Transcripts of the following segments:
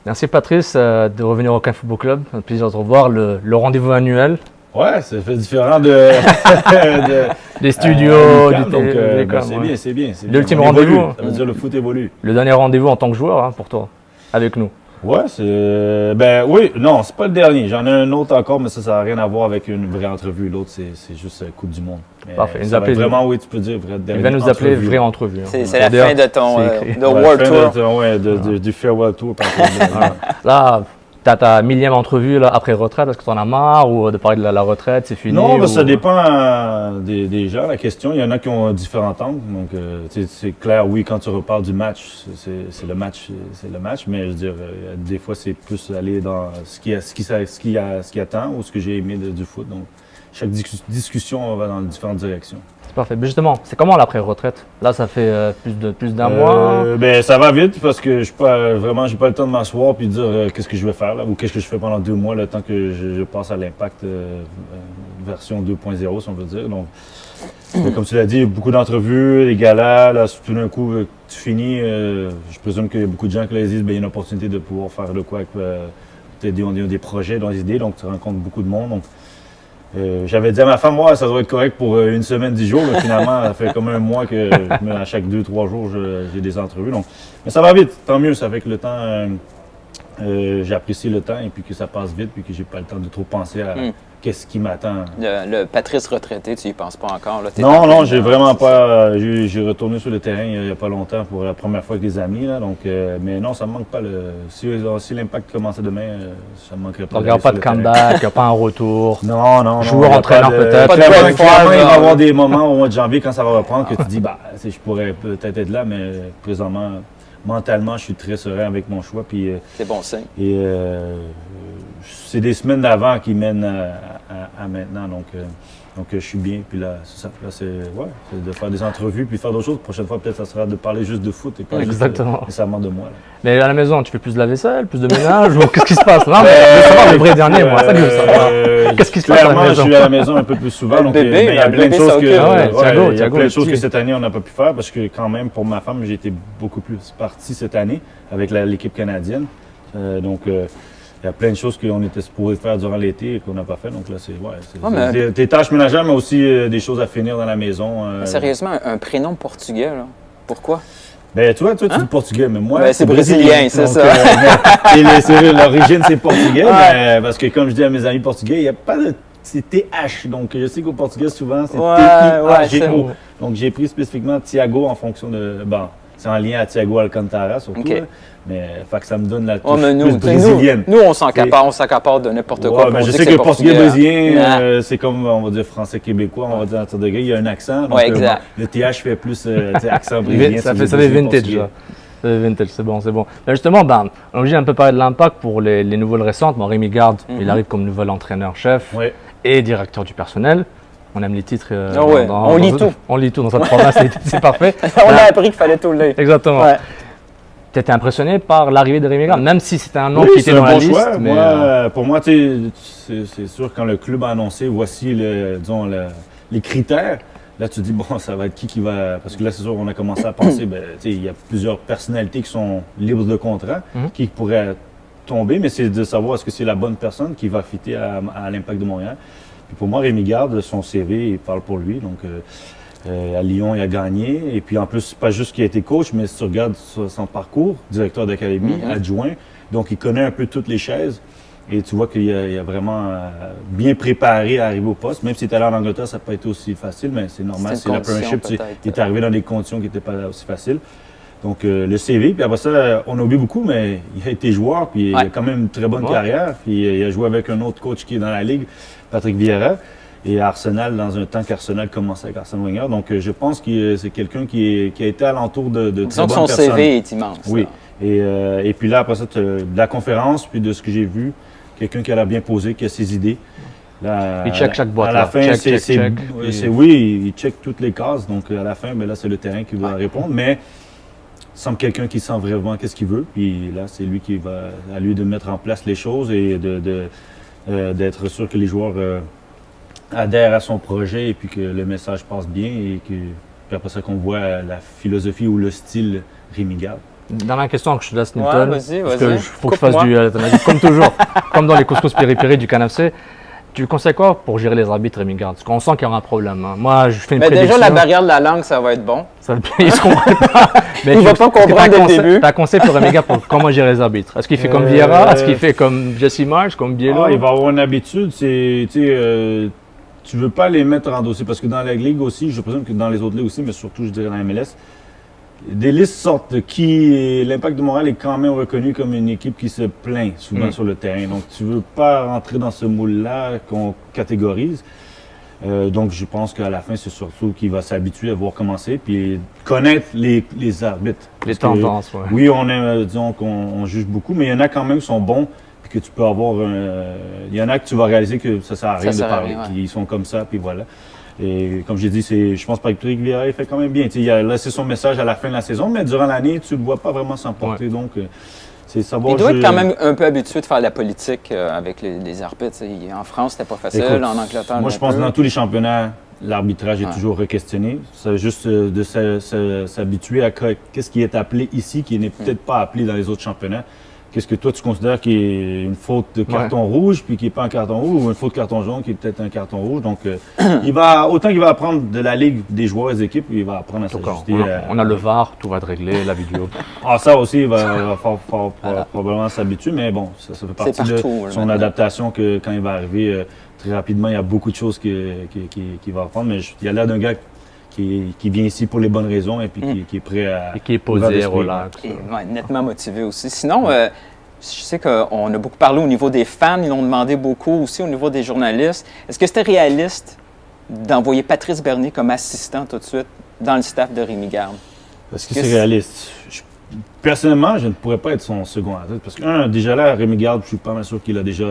Merci Patrice de revenir au Caen Football Club. Un plaisir de te revoir. Le rendez-vous annuel. Ouais, ça fait différent des studios, du donc ouais. c'est bien. L'ultime rendez-vous. Ça veut dire le foot évolue. Le dernier rendez-vous en tant que joueur pour toi, avec nous. Ouais, oui, non, c'est pas le dernier. J'en ai un autre encore, mais ça n'a rien à voir avec une vraie entrevue. L'autre, c'est juste Coupe du Monde. Mais parfait. Ça va vraiment, oui, tu peux dire vraie Il va nous appeler vraie entrevue. C'est la fin de ton World Tour. Du Farewell Tour. Là, tu as ta 1000e entrevue là, après retraite, est-ce que tu en as marre ou de parler de la retraite, c'est fini? Non, mais ça dépend des gens, la question. Il y en a qui ont différents angles. Donc, c'est clair, oui, quand tu reparles du match, c'est le match, mais je veux dire, des fois, c'est plus aller dans ce qui attend ou ce que j'ai aimé du foot. Donc, chaque discussion va dans différentes directions. C'est parfait. Mais justement, c'est comment l'après-retraite? Là, ça fait plus d'un mois. Ça va vite parce que j'ai pas le temps de m'asseoir et de dire qu'est-ce que je vais faire là, ou qu'est-ce que je fais pendant 2 mois, le temps que je passe à l'Impact version 2.0, si on veut dire. Donc, comme tu l'as dit, beaucoup d'entrevues, des galas, là, tout d'un coup, tu finis. Je présume qu'il y a beaucoup de gens qui disent il y a une opportunité de pouvoir faire de quoi avec peut-être des projets, des idées, donc tu rencontres beaucoup de monde. Donc, j'avais dit à ma femme, ça doit être correct pour 1 semaine, 10 jours. Mais finalement, ça fait comme 1 mois que à chaque 2-3 jours, j'ai des entrevues. Donc, mais ça va vite, tant mieux. Ça fait que le temps, j'apprécie le temps et puis que ça passe vite puis que j'ai pas le temps de trop penser à qu'est-ce qui m'attend. Le Patrice retraité, tu y penses pas encore? Là, non, j'ai vraiment pas. J'ai retourné sur le terrain il n'y a pas longtemps pour la première fois avec des amis. Là, donc, mais non, ça me manque pas. Si l'Impact commençait demain, ça me manquerait pas. Tu regardes pas de comeback, pas un retour. Non. Joueur entraîneur peut-être. Clairement, il va y avoir des moments au mois de janvier quand ça va reprendre que tu dis, je pourrais peut-être être là, mais présentement, mentalement, je suis très serein avec mon choix. Puis, c'est bon signe. Et c'est des semaines d'avant qui mènent à maintenant. Donc, je suis bien. Puis là, c'est de faire des entrevues puis faire d'autres choses. La prochaine fois, peut-être, ça sera de parler juste de foot et pas juste nécessairement de moi. Là. Mais à la maison, tu fais plus de la vaisselle, plus de ménage ou qu'est-ce qui se passe? Non, mais je veux savoir le vrai dernier, moi. Ça, je veux savoir. Qu'est-ce qui se passe à la maison? Je suis à la maison un peu plus souvent. Donc, il y a plein de choses que cette année, on n'a pas pu faire parce que quand même, pour ma femme, j'ai été beaucoup plus parti cette année avec l'équipe canadienne. Il y a plein de choses qu'on était supposé faire durant l'été et qu'on n'a pas fait. Donc là, c'est des tâches ménagères, mais aussi des choses à finir dans la maison. Sérieusement, un prénom portugais, là. Pourquoi? Toi, tu dis portugais, mais moi, c'est brésilien, c'est ça. L'origine, c'est portugais, mais parce que comme je dis à mes amis portugais, il n'y a pas de... C'est TH. Donc, je sais qu'au portugais, souvent, c'est T-I-A-G-O. Donc, j'ai pris spécifiquement Thiago en fonction de... c'est en lien à Thiago Alcantara, surtout. Okay. Mais fait que ça me donne la touche plus brésilienne. Nous, on s'accapare de n'importe quoi. Mais je sais que le portugais brésilien, c'est comme, on va dire, français québécois, on va dire, en degré, il y a un accent. Donc, exact. Le TH fait plus accent brésilien. Ça fait vintage, là. Vintage, c'est bon. Mais justement, on a un peu parlé de l'Impact pour les nouvelles récentes. Rémi Garde, il arrive comme nouvel entraîneur-chef et directeur du personnel. On aime les titres. On lit tout. On lit tout dans cette province, c'est parfait. On a appris qu'il fallait tout lire. Exactement. Ouais. Tu étais impressionné par l'arrivée de Rémi Garde, même si c'était un nom qui était dans la liste. Choix. Mais pour moi, c'est sûr, quand le club a annoncé, voici les critères, là, tu te dis, ça va être qui va... Parce que là, c'est sûr, on a commencé à penser, il y a plusieurs personnalités qui sont libres de contrat, qui pourraient tomber, mais c'est de savoir est-ce que c'est la bonne personne qui va fitter à l'Impact de Montréal. Puis pour moi, Rémi Garde, son CV, il parle pour lui. Donc, à Lyon, il a gagné. Et puis en plus, pas juste qu'il a été coach, mais si tu regardes son parcours, directeur d'académie, adjoint, donc il connaît un peu toutes les chaises. Et tu vois qu'il a vraiment bien préparé à arriver au poste. Même s'il est allé en Angleterre, ça n'a pas été aussi facile, mais c'est normal. C'est l'Apprenticeship, il est arrivé dans des conditions qui n'étaient pas aussi faciles. Donc, le CV, puis après ça, on oublie beaucoup, mais il a été joueur, puis il a quand même une très bonne carrière. Puis il a joué avec un autre coach qui est dans la Ligue, Patrick Vieira, et à Arsenal, dans un temps qu'Arsenal commençait avec Arsène Wenger. Donc, je pense que c'est quelqu'un qui a été alentour de très bonnes personnes. Son CV est immense. Oui. Et puis là, après ça, de la conférence, puis de ce que j'ai vu, quelqu'un qui a l'air bien posé, qui a ses idées. Là, il check chaque boîte. À la fin, check. il check toutes les cases. Donc, à la fin, là, c'est le terrain qui va répondre. Mais il semble quelqu'un qui sent vraiment qu'est-ce qu'il veut. Puis là, c'est lui qui va, à lui de mettre en place les choses et d'être sûr que les joueurs adhèrent à son projet et puis que le message passe bien et que puis après ça qu'on voit la philosophie ou le style Rémi Garde. Dernière question que je te laisse, Newton. Vas-y. Parce que faut que je fasse du comme toujours, comme dans les couscous périphéries du canapé. Tu conseilles quoi pour gérer les arbitres, Rémi Garde? Parce qu'on sent qu'il y aura un problème. Hein. Moi, je fais une prédiction. Déjà, la barrière de la langue, ça va être bon. Ils se comprennent pas. Mais il ne va pas comprendre dès le début. Tu as un conseil pour Rémi Garde pour comment gérer les arbitres? Est-ce qu'il fait comme Vieira? Est-ce qu'il fait comme Jesse Marsh, comme Bielo? Il va avoir une habitude. Tu veux pas les mettre en dossier. Parce que dans la Ligue aussi, je présume que dans les autres ligues aussi, mais surtout, je dirais dans la MLS, des listes sortent de qui l'Impact de Montréal est quand même reconnu comme une équipe qui se plaint souvent sur le terrain. Donc, tu ne veux pas rentrer dans ce moule-là qu'on catégorise. Donc, je pense qu'à la fin, c'est surtout qu'il va s'habituer à voir commencer puis connaître les arbitres. Les tendances, oui. Oui, on aime, disons qu'on juge beaucoup, mais il y en a quand même qui sont bons puis que tu peux avoir... il y en a que tu vas réaliser que ça ne sert à rien de parler. Ils sont comme ça, puis voilà. Et comme j'ai dit, je pense que Patrick Vieira, il fait quand même bien. Il a laissé son message à la fin de la saison, mais durant l'année, tu ne le vois pas vraiment s'emporter. Donc, c'est savoir. Il doit être quand même un peu habitué de faire de la politique avec les arbitres. En France, c'était pas facile. Écoute, en Angleterre, moi, je pense que dans tous les championnats, l'arbitrage est toujours re-questionné. C'est juste de s'habituer à qu'est-ce qui est appelé ici, qui n'est peut-être pas appelé dans les autres championnats. Qu'est-ce que toi, tu considères qui est une faute de carton rouge, puis qui n'est pas un carton rouge, ou une faute de carton jaune, qui est peut-être un carton rouge. Donc, autant qu'il va apprendre de la Ligue, des joueurs et des équipes, il va apprendre à s'ajuster. On a le VAR, tout va être réglé, la vidéo. Ça aussi, il va probablement s'habituer, mais bon, ça fait partie de son adaptation que quand il va arriver, très rapidement, il y a beaucoup de choses qu'il va apprendre. Mais il y a l'air d'un gars qui vient ici pour les bonnes raisons et puis qui est prêt à... Et qui est posé, relax. Et nettement motivé aussi. Sinon, je sais qu'on a beaucoup parlé au niveau des fans, ils l'ont demandé beaucoup aussi au niveau des journalistes. Est-ce que c'était réaliste d'envoyer Patrice Bernier comme assistant tout de suite dans le staff de Rémi Garde? Est-ce que c'est réaliste? Personnellement, je ne pourrais pas être son second à tête parce que, déjà là, Rémi Garde, je suis pas mal sûr qu'il a déjà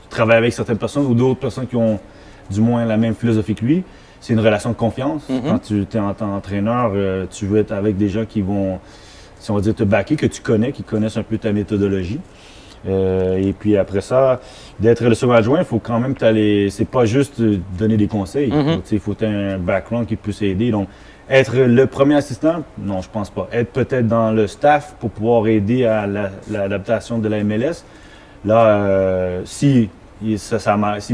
travaillé avec certaines personnes ou d'autres personnes qui ont du moins la même philosophie que lui. C'est une relation de confiance. Quand tu es en tant qu'entraîneur, tu veux être avec des gens qui vont, si on va dire, te backer, que tu connais, qui connaissent un peu ta méthodologie. Et puis après ça, d'être le second adjoint, il faut quand même t'aller. C'est pas juste donner des conseils. Il faut un background qui puisse aider. Donc, être le premier assistant, non, je pense pas. Être peut-être dans le staff pour pouvoir aider à l'adaptation de la MLS. Là, s'il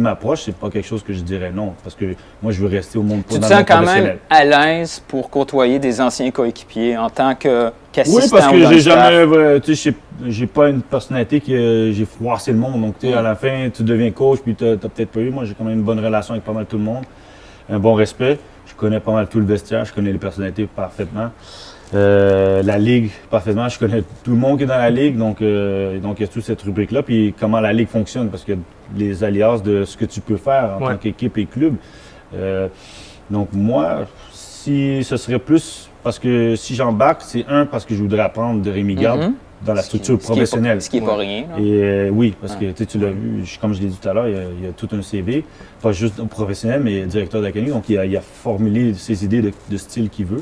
m'approche, c'est pas quelque chose que je dirais non, parce que moi, je veux rester au monde professionnel. Tu te sens quand même à l'aise pour côtoyer des anciens coéquipiers en tant qu'assistant? Oui, parce que j'ai pas une personnalité que j'ai froissé le monde. Donc, à la fin, tu deviens coach, puis tu n'as peut-être pas eu. Moi, j'ai quand même une bonne relation avec pas mal tout le monde, un bon respect. Je connais pas mal tout le vestiaire, je connais les personnalités parfaitement. La Ligue, parfaitement. Je connais tout le monde qui est dans la Ligue, donc il y a toute cette rubrique-là. Puis comment la Ligue fonctionne, parce que les alliances de ce que tu peux faire en tant qu'équipe et club. Donc moi, si ce serait plus, parce que si j'embarque, c'est parce que je voudrais apprendre de Rémi Garde dans la structure professionnelle. Ce qui n'est pas rien. Là. Et oui, parce que tu l'as vu, comme je l'ai dit tout à l'heure, il y a tout un CV, pas juste professionnel, mais directeur d'académie. Donc il a formulé ses idées de style qu'il veut.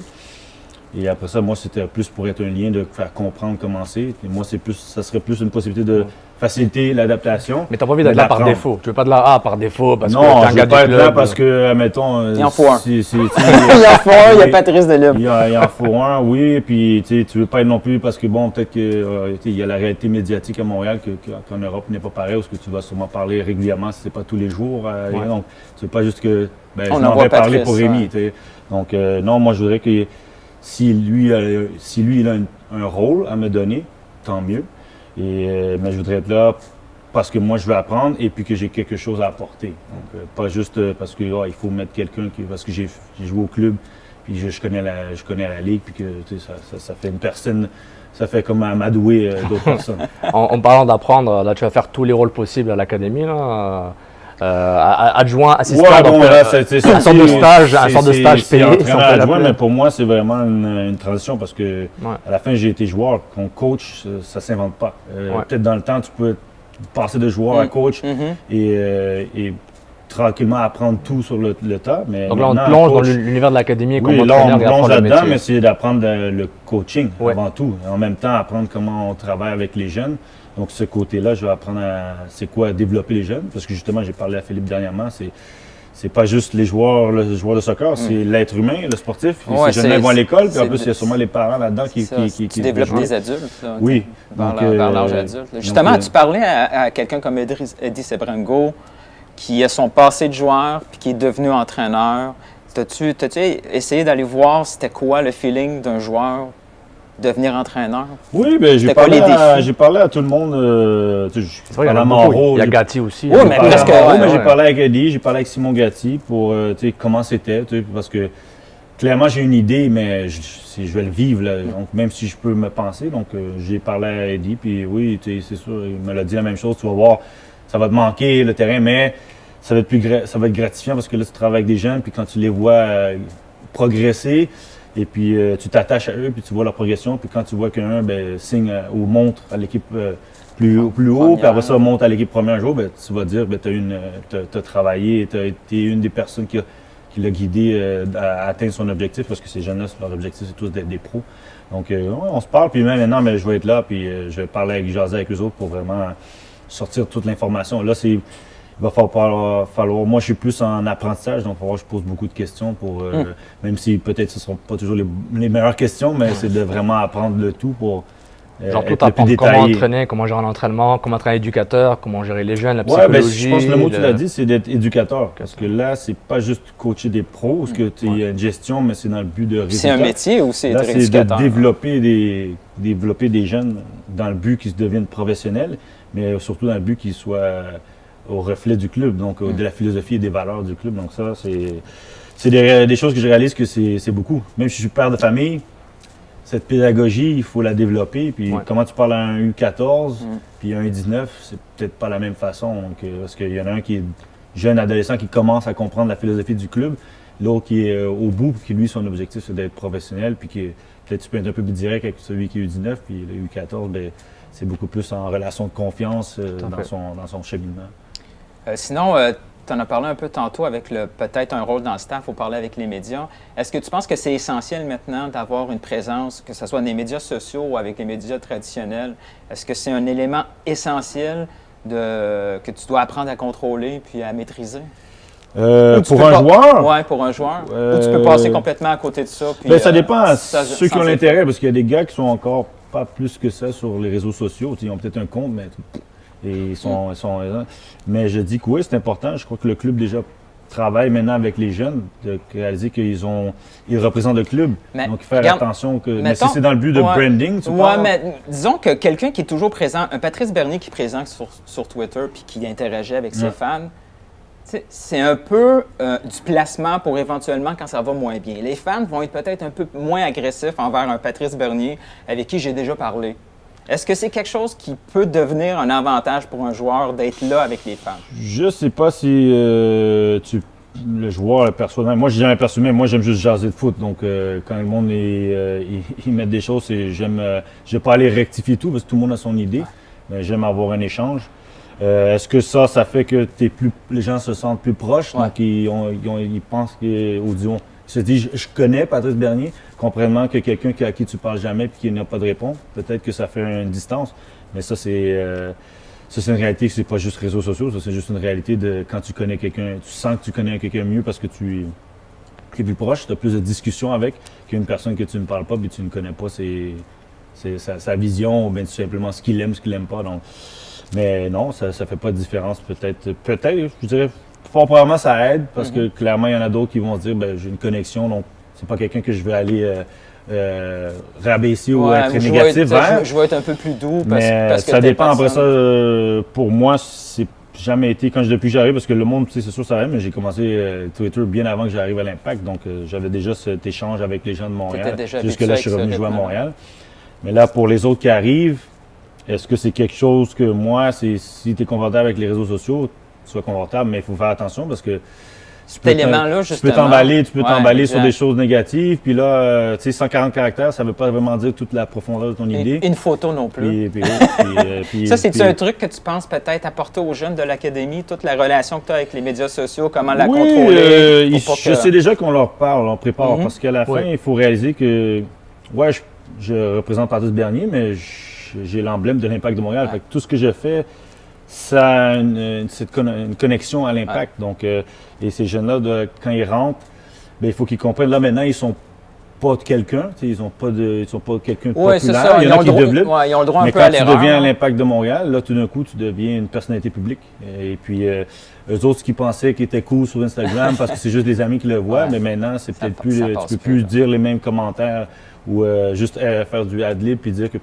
Et après ça, moi, c'était plus pour être un lien de faire comprendre comment c'est. Et moi, ça serait plus une possibilité de faciliter l'adaptation. Mais tu n'as pas envie d'être là par défaut. Tu veux pas de là par défaut parce non, que je veux pas être là parce que, admettons... Il en faut un. Il en faut un, il y a Patrice Delisle. Il en faut un, oui. Puis tu veux pas être non plus parce que, bon, peut-être qu'il y a la réalité médiatique à Montréal qu'en Europe n'est pas pareil, parce que tu vas sûrement parler régulièrement si ce n'est pas un tous les jours. Donc, tu veux pas juste que je m'en vais parler pour Rémi. Donc, non, moi, je voudrais que... Si lui, il a un rôle à me donner, tant mieux. Mais je voudrais être là parce que moi, je veux apprendre et puis que j'ai quelque chose à apporter. Donc, pas juste parce que il faut mettre quelqu'un parce que j'ai joué au club, puis je connais la Ligue, puis que ça fait une personne, ça fait comme amadouer d'autres personnes. En parlant d'apprendre, là, tu vas faire tous les rôles possibles à l'académie, là. Adjoint, assistant, c'est un sort de stage payé. Adjoint, mais pour moi, c'est vraiment une transition parce que à la fin, j'ai été joueur. Quand coach, ça ne s'invente pas. Peut-être dans le temps, tu peux passer de joueur à coach et tranquillement apprendre tout sur le tas. Mais donc là, on plonge dans l'univers de l'académie. Oui, là, on plonge là-dedans, mais c'est d'apprendre le coaching avant tout. En même temps, apprendre comment on travaille avec les jeunes. Donc, ce côté-là, je vais apprendre c'est quoi développer les jeunes. Parce que justement, j'ai parlé à Philippe dernièrement, c'est pas juste les joueurs, le joueur de soccer, c'est l'être humain, le sportif. Ouais, ces jeunes vont à l'école, puis en plus, c'est- il y a sûrement les parents là-dedans Tu développes jouent. des adultes, là, Oui. vers l'âge adulte. Justement, tu parlais à quelqu'un comme Eddie Sebrango, qui a son passé de joueur, puis qui est devenu entraîneur. T'as-tu essayé d'aller voir c'était quoi le feeling d'un joueur devenir entraîneur? Oui, ben, j'ai parlé à tout le monde. C'est vrai, il y en a beaucoup. Il y a Gatti aussi. Oui, mais presque. J'ai parlé avec Eddie, j'ai parlé avec Simon Gatti pour comment c'était, parce que clairement j'ai une idée, mais je vais le vivre, là, donc même si je peux me penser. Donc j'ai parlé à Eddie, puis oui, c'est sûr, il me l'a dit la même chose. Tu vas voir, ça va te manquer le terrain, mais ça va être gratifiant parce que là tu travailles avec des jeunes, puis quand tu les vois progresser. Et puis, tu t'attaches à eux, puis tu vois leur progression. Puis quand tu vois qu'un signe ou montre à l'équipe plus haut, puis après ça, monte à l'équipe première jour, ben, tu vas dire, tu as travaillé, tu as été une des personnes qui l'a guidé à atteindre son objectif, parce que ces jeunes-là, leur objectif, c'est tous d'être des pros. Donc, ouais, on se parle, puis même maintenant, je vais être là, puis je vais parler jaser avec eux autres pour vraiment sortir toute l'information. Là, il va falloir, moi je suis plus en apprentissage, donc il va falloir que je pose beaucoup de questions pour, même si peut-être ce ne seront pas toujours les meilleures questions, mais c'est de vraiment apprendre le tout pour genre tout être le plus apprendre détaillé. comment entraîner, comment gérer un entraînement, comment travailler éducateur, comment gérer les jeunes, la Ouais, psychologie. je pense que le mot que tu l'as dit, c'est d'être éducateur. Parce que là, c'est pas juste coacher des pros, parce que tu as une gestion, mais c'est dans le but de résultat. C'est un métier aussi, là, être c'est éducateur. de développer des jeunes dans le but qu'ils deviennent professionnels, mais surtout dans le but qu'ils soient au reflet du club, donc de la philosophie et des valeurs du club. Donc ça, c'est des choses que je réalise que c'est beaucoup. Même si je suis père de famille, cette pédagogie, il faut la développer. Puis comment tu parles à un U14, puis un U19, c'est peut-être pas la même façon. Donc, parce qu'il y en a un qui est jeune adolescent qui commence à comprendre la philosophie du club, l'autre qui est au bout, puis qui lui, son objectif, c'est d'être professionnel, puis qui peut-être tu peux être un peu plus direct avec celui qui est U19, puis le U14, c'est beaucoup plus en relation de confiance dans son cheminement. Sinon, tu en as parlé un peu tantôt avec peut-être un rôle dans le staff ou parler avec les médias. Est-ce que tu penses que c'est essentiel maintenant d'avoir une présence, que ce soit dans les médias sociaux ou avec les médias traditionnels? Est-ce que c'est un élément essentiel que tu dois apprendre à contrôler puis à maîtriser? Pour un joueur? Oui, pour un joueur. Ou tu peux passer complètement à côté de ça? Puis, ça dépend à ceux qui ont l'intérêt, parce qu'il y a des gars qui sont encore pas plus que ça sur les réseaux sociaux. Ils ont peut-être un compte, mais ils sont mais je dis que oui, c'est important. Je crois que le club déjà travaille maintenant avec les jeunes, de réaliser qu'ils représentent le club. Donc, faire attention. Mais si c'est dans le but de branding, tu vois. Oui, mais disons que quelqu'un qui est toujours présent, un Patrice Bernier qui est présent sur Twitter puis qui interagit avec ses fans, c'est un peu du placement pour éventuellement quand ça va moins bien. Les fans vont être peut-être un peu moins agressifs envers un Patrice Bernier avec qui j'ai déjà parlé. Est-ce que c'est quelque chose qui peut devenir un avantage pour un joueur d'être là avec les fans? Je sais pas si le joueur le perçoit. Moi, j'ai jamais perçu, mais moi, j'aime juste jaser de foot. Donc, quand le monde ils mettent des choses, je vais pas aller rectifier tout parce que tout le monde a son idée. Mais j'aime avoir un échange. Est-ce que ça fait que les gens se sentent plus proches? Donc, ils pensent ils se disent, je connais Patrice Bernier, complètement que quelqu'un à qui tu parles jamais et qui n'a pas de réponse. Peut-être que ça fait une distance. Mais ça, c'est une réalité que c'est pas juste réseaux sociaux. Ça, c'est juste une réalité de quand tu connais quelqu'un, tu sens que tu connais quelqu'un mieux parce que tu es plus proche, tu as plus de discussions avec qu'une personne que tu ne parles pas et tu ne connais pas sa vision ou bien tout simplement ce qu'il aime, ce qu'il n'aime pas. Donc, mais non, ça ne fait pas de différence. Peut-être, je dirais, fort probablement ça aide parce que clairement, il y en a d'autres qui vont se dire j'ai une connexion, donc c'est pas quelqu'un que je vais aller rabaisser ou être négatif vers. Je vais être un peu plus doux parce que ça dépend. Après ça, pour moi, c'est jamais été depuis que j'arrive, parce que le monde, c'est sûr, ça arrive, mais j'ai commencé Twitter bien avant que j'arrive à l'Impact, donc j'avais déjà cet échange avec les gens de Montréal. Jusque-là, je suis revenu jouer à Montréal. Mais là, pour les autres qui arrivent, est-ce que c'est quelque chose que moi, si tu es confortable avec les réseaux sociaux, tu sois confortable, mais il faut faire attention parce que tu peux t'emballer sur des choses négatives, puis là, 140 caractères, ça ne veut pas vraiment dire toute la profondeur de ton idée. Une photo non plus. Ça, c'est un truc que tu penses peut-être apporter aux jeunes de l'Académie, toute la relation que tu as avec les médias sociaux, comment la contrôler? Je sais déjà qu'on leur parle, on prépare, parce qu'à la fin, il faut réaliser que, je représente Patrice Bernier, mais j'ai l'emblème de l'Impact de Montréal. Fait que tout ce que je fais, ça a une connexion à l'impact. Donc, et ces jeunes-là, quand ils rentrent, ben, il faut qu'ils comprennent. Là, maintenant, ils sont pas de quelqu'un. Ils sont pas quelqu'un de populaire. C'est ça. Il y en a qui développent. Ils ont le droit mais un peu quand à tu l'erreur. deviens à l'Impact de Montréal, là, tout d'un coup, tu deviens une personnalité publique. Et puis, eux autres qui pensaient qu'ils étaient cool sur Instagram parce que c'est juste des amis qui le voient, mais maintenant, c'est peut-être plus, tu peux plus dire les mêmes commentaires ou juste faire du ad-lib puis dire que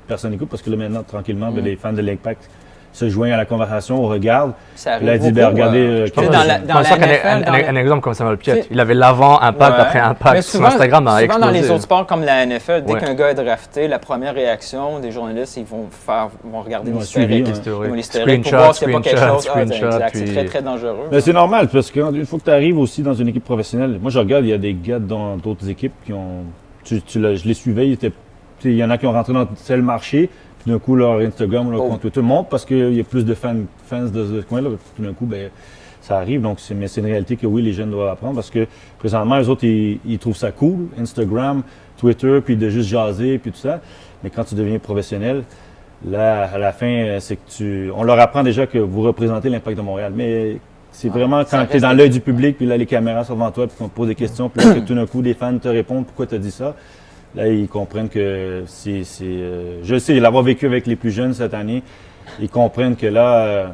personne n'écoute parce que là, maintenant, tranquillement, ben, les fans de l'Impact se joignent à la conversation, on regarde. Ça Puis là, il dit, ben, regardez. Un exemple comme Samuel Piette, il avait l'avant Impact après Impact sur Instagram. Souvent dans les autres sports comme la NFL, dès qu'un gars est drafté, la première réaction des journalistes, ils vont regarder l'historique. Ils vont l'historique pour voir s'il n'y a pas quelque chose. C'est très, très dangereux. Mais c'est normal parce qu'une fois que tu arrives aussi dans une équipe professionnelle, moi je regarde, il y a des gars dans d'autres équipes qui ont. Je les suivais, il y en a qui ont rentré dans tel marché. Tout d'un coup, leur Instagram ou leur compte Twitter monte parce qu'il y a plus de fans de ce coin-là. Tout d'un coup, ben, ça arrive. Donc, mais c'est une réalité que oui, les jeunes doivent apprendre parce que présentement, eux autres, ils trouvent ça cool, Instagram, Twitter, puis de juste jaser, puis tout ça. Mais quand tu deviens professionnel, là, à la fin, c'est que on leur apprend déjà que vous représentez l'Impact de Montréal. Mais c'est vraiment quand tu es dans l'œil du public, puis là, les caméras sont devant toi, puis qu'on te pose des questions, puis là, que tout d'un coup, des fans te répondent pourquoi tu as dit ça. Là, ils comprennent que je sais, l'avoir vécu avec les plus jeunes cette année, ils comprennent que là,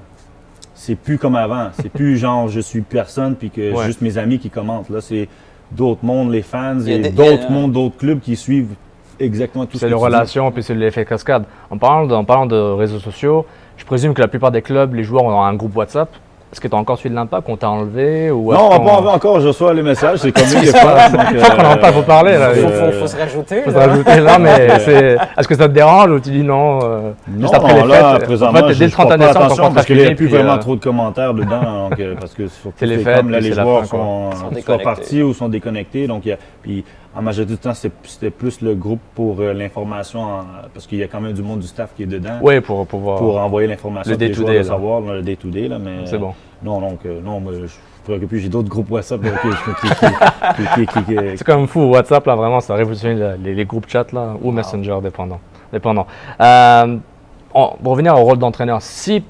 c'est plus comme avant. C'est plus genre je suis personne puis que juste mes amis qui commentent. Là, c'est d'autres mondes, les fans et d'autres mondes, d'autres clubs qui suivent exactement tout ce que c'est les relations puis c'est l'effet cascade. En parlant de réseaux sociaux, je présume que la plupart des clubs, les joueurs ont un groupe WhatsApp. Est-ce que tu as encore suivi l'Impact, qu'on t'a enlevé ou non, on n'a pas enlevé encore, je reçois les messages, c'est comme des fois. Il faut qu'on en parle, faut parler. Faut se rajouter. Faut se rajouter, non, mais est-ce que ça te dérange ou tu dis non juste après les fêtes, présentement, en fait, dès le 31 décembre, ton contrat parce qu'il n'y a plus vraiment trop de commentaires dedans, donc, parce que c'est les fêtes, là, les joueurs sont partis ou sont déconnectés, donc puis en majorité du temps, c'était plus le groupe pour l'information, parce qu'il y a quand même du monde du staff qui est dedans. Oui, pour pouvoir. Pour envoyer l'information le day-to-day, savoir le day-to-day, là, mais. C'est bon. Non, donc, non, je me préoccupe plus. J'ai d'autres groupes WhatsApp C'est quand même fou, WhatsApp, là, vraiment, ça a révolutionné les groupes chat, là, ou Messenger, dépendant. Pour revenir au rôle d'entraîneur, si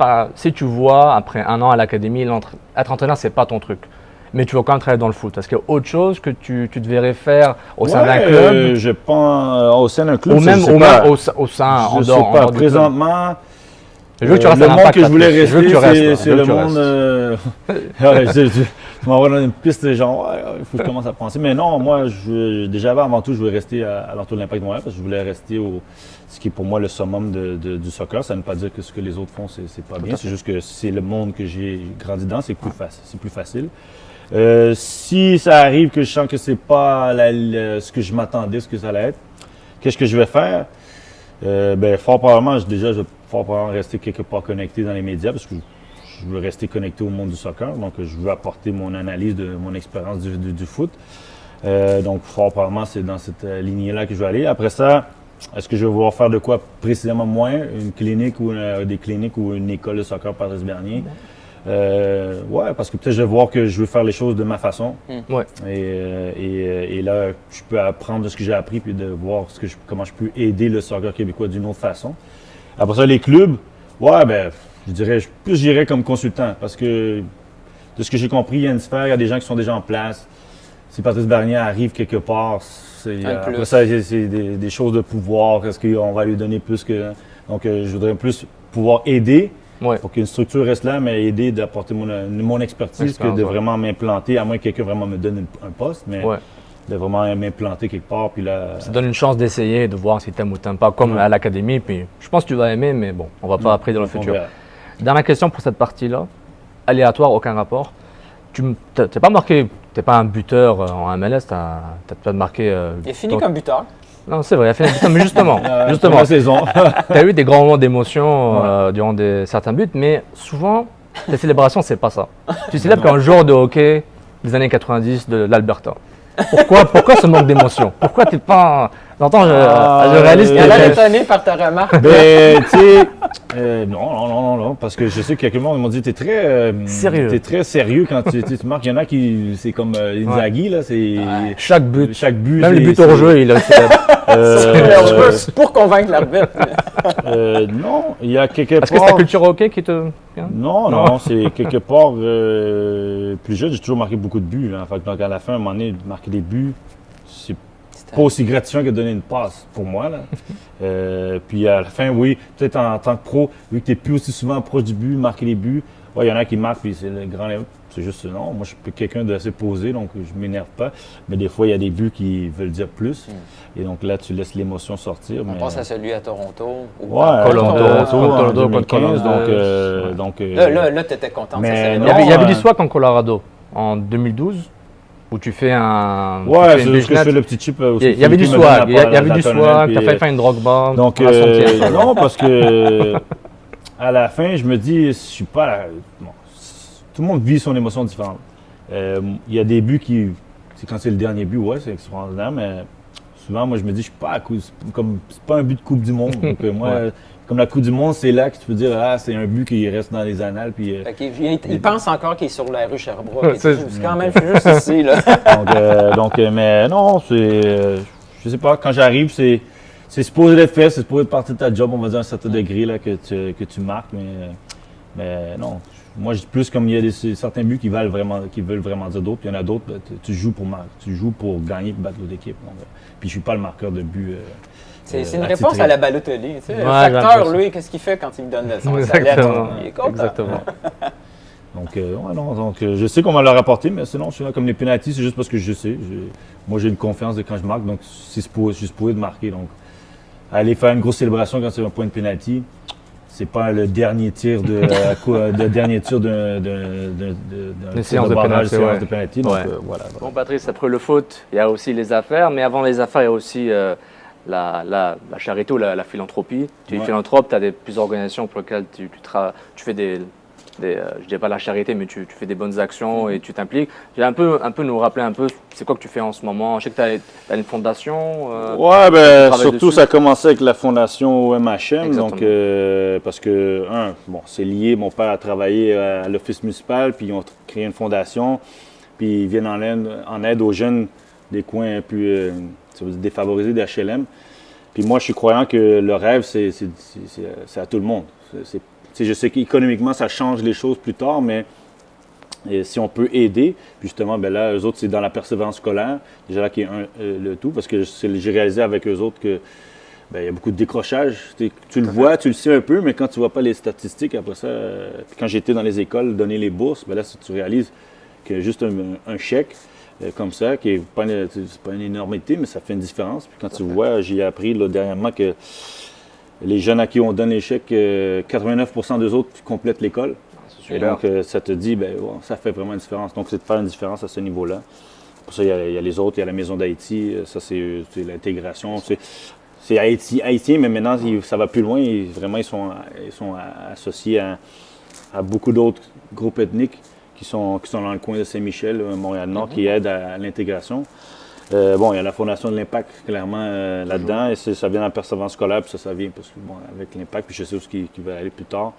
tu vois, après un an à l'académie, être entraîneur, c'est pas ton truc. Mais tu vas quand même travailler dans le foot. Est-ce qu'il y a autre chose que tu devrais faire au sein d'un club je pense au sein d'un club. Ou même au sein, en dehors du présentement, je veux que tu restes le monde Impact, que je voulais Patrick. rester, c'est le monde. Tu m'envoies dans une piste, genre, il faut que je commence à penser. Mais non, moi, déjà avant tout, je voulais rester à l'entour de l'Impact de Montréal parce que je voulais rester ce qui est pour moi le summum du soccer. Ça ne veut pas dire que ce que les autres font, c'est pas bien. C'est juste que c'est le monde que j'ai grandi dans, c'est plus facile. Si ça arrive que je sens que c'est pas ce que je m'attendais, ce que ça allait être, qu'est-ce que je vais faire? Fort probablement, je vais rester quelque part connecté dans les médias parce que je veux rester connecté au monde du soccer. Donc, je veux apporter mon analyse de mon expérience du foot. Donc, fort probablement, c'est dans cette lignée-là que je vais aller. Après ça, est-ce que je vais vouloir faire de quoi précisément moins? Une clinique ou des cliniques ou une école de soccer Patrice Bernier? Parce que peut-être je vais voir que je veux faire les choses de ma façon. Ouais. Et là, je peux apprendre de ce que j'ai appris puis de voir comment je peux aider le soccer québécois d'une autre façon. Après ça, les clubs, j'irais comme consultant parce que de ce que j'ai compris, il y a une sphère, il y a des gens qui sont déjà en place. Si Patrice Bernier arrive quelque part, après ça, c'est des choses de pouvoir. Est-ce qu'on va lui donner plus que. Donc, je voudrais plus pouvoir aider. Ouais. Pour qu'une structure reste là, mais aider d'apporter mon expertise que de vraiment m'implanter, à moins que quelqu'un vraiment me donne un poste, mais de vraiment m'implanter quelque part. Puis là, ça donne une chance d'essayer, de voir si t'aimes ou t'aimes pas, comme à l'académie. Puis je pense que tu vas aimer, mais bon, on va pas après dans le futur. Dernière question pour cette partie-là, aléatoire, aucun rapport. Tu n'es pas marqué, tu n'es pas un buteur en MLS, tu n'as pas marqué. Il est fini comme buteur. Non, c'est vrai, il a fait mais justement, la saison. Tu as eu des grands moments d'émotion durant certains buts, mais souvent, tes célébrations, c'est pas ça. Tu célèbres comme un joueur de hockey des années 90 de l'Alberta. Pourquoi ce manque d'émotion? Pourquoi tu n'es pas T'entends, je réalise Il a l'air que... étonné par ta remarque. Ben, tu sais, non, parce que je sais que quelques monde m'ont dit, t'es très Sérieux. T'es très sérieux quand tu marques. Il y en a qui, c'est comme Inzaghi, là, c'est Chaque but. Même les buts hors jeu, il a Pour convaincre l'arbitre. Non, il y a quelque part. Est-ce que c'est ta culture hockey qui te. Non, c'est quelque part plus jeune, j'ai toujours marqué beaucoup de buts. Là. Fait que donc à la fin, à un moment donné, marquer des buts, c'est pas aussi gratifiant que de donner une passe pour moi. Là. Puis à la fin, oui, peut-être en tant que pro, vu que tu n'es plus aussi souvent proche du but, marquer les buts, il y en a qui marquent, puis c'est le grand. C'est juste non. Moi, je suis quelqu'un d'assez posé, donc je ne m'énerve pas. Mais des fois, il y a des buts qui veulent dire plus. Et donc là, tu laisses l'émotion sortir. On pense à celui à Toronto. Ou Toronto, contre Columbus. Donc, là tu étais content. Mais il y avait du swag en Colorado en 2012 où tu fais un. Ouais, c'est juste que je fais le petit chip aussi. Il y avait du swag. Il y avait du swag. Tu as fait faire une Drogba. Donc, non, parce que à la fin, je me dis, je suis pas. Bon, tout le monde vit son émotion différente. Il y a des buts qui. C'est quand c'est le dernier but, ouais, c'est extraordinaire, mais souvent, moi, je me dis, je suis pas à coup. C'est pas un but de Coupe du Monde. Donc, moi, comme la Coupe du Monde, c'est là que tu peux dire, c'est un but qui reste dans les annales. Puis, il pense encore qu'il est sur la rue Sherbrooke. C'est quand même, je suis juste ici, là. Mais non, c'est. Je sais pas, quand j'arrive, c'est supposé d'être fait, c'est supposé de partir de ta job, on va dire à un certain degré là, que tu marques, mais non. Moi, je dis plus comme il y a certains buts qui veulent vraiment dire d'autres, puis il y en a d'autres, tu joues pour gagner et battre l'autre équipe. Donc, puis je suis pas le marqueur de but. C'est une réponse à la Balotelli. Tu sais, le facteur, lui, qu'est-ce qu'il fait quand il me donne son salaire? Il est content. Exactement. Donc, je sais qu'on va leur apporter, mais sinon, je suis là comme les pénaltys, c'est juste parce que je sais. Moi, j'ai une confiance de quand je marque, donc je suis supposé de marquer. Donc, aller faire une grosse célébration quand c'est un point de pénalty, c'est pas le dernier tir de séance de pénalty. Donc, voilà. Bon, Patrice, après le foot, il y a aussi les affaires, mais avant les affaires, il y a aussi la charité ou la philanthropie. Tu es philanthrope, tu as plusieurs organisations pour lesquelles tu fais je dirais pas la charité, mais tu fais des bonnes actions et tu t'impliques. Tu vas un peu nous rappeler un peu, c'est quoi que tu fais en ce moment? Je sais que tu as une fondation. Surtout ça a commencé avec la fondation OMHM. Donc, parce que, c'est lié, mon père a travaillé à l'office municipal, puis ils ont créé une fondation, puis ils viennent en aide aux jeunes des coins plus défavorisés d'HLM. Puis moi, je suis croyant que le rêve, c'est à tout le monde. Je sais qu'économiquement, ça change les choses plus tard, mais si on peut aider, puis justement, là, eux autres, c'est dans la persévérance scolaire, déjà là qui est le tout, parce que j'ai réalisé avec eux autres que il y a beaucoup de décrochage. Tu le vois, tu le sais un peu, mais quand tu ne vois pas les statistiques, après ça, quand j'étais dans les écoles, donner les bourses, là, tu réalises que juste un chèque comme ça, qui n'est pas une énormité, mais ça fait une différence. Puis quand tu vois, j'ai appris dernièrement que les jeunes à qui on donne les chèques, 89% d'eux autres complètent l'école. Et donc, ça te dit, ça fait vraiment une différence. Donc, c'est de faire une différence à ce niveau-là. Pour ça, il y a les autres, il y a la Maison d'Haïti, ça, c'est l'intégration. C'est haïtien, mais maintenant, ça va plus loin. Vraiment, ils sont associés à beaucoup d'autres groupes ethniques qui sont dans le coin de Saint-Michel, Montréal-Nord, qui aident à l'intégration. Il y a la Fondation de l'Impact, clairement, là-dedans. Et ça vient dans la persévérance scolaire, puis ça vient parce que, avec l'Impact, puis je sais où qui va aller plus tard.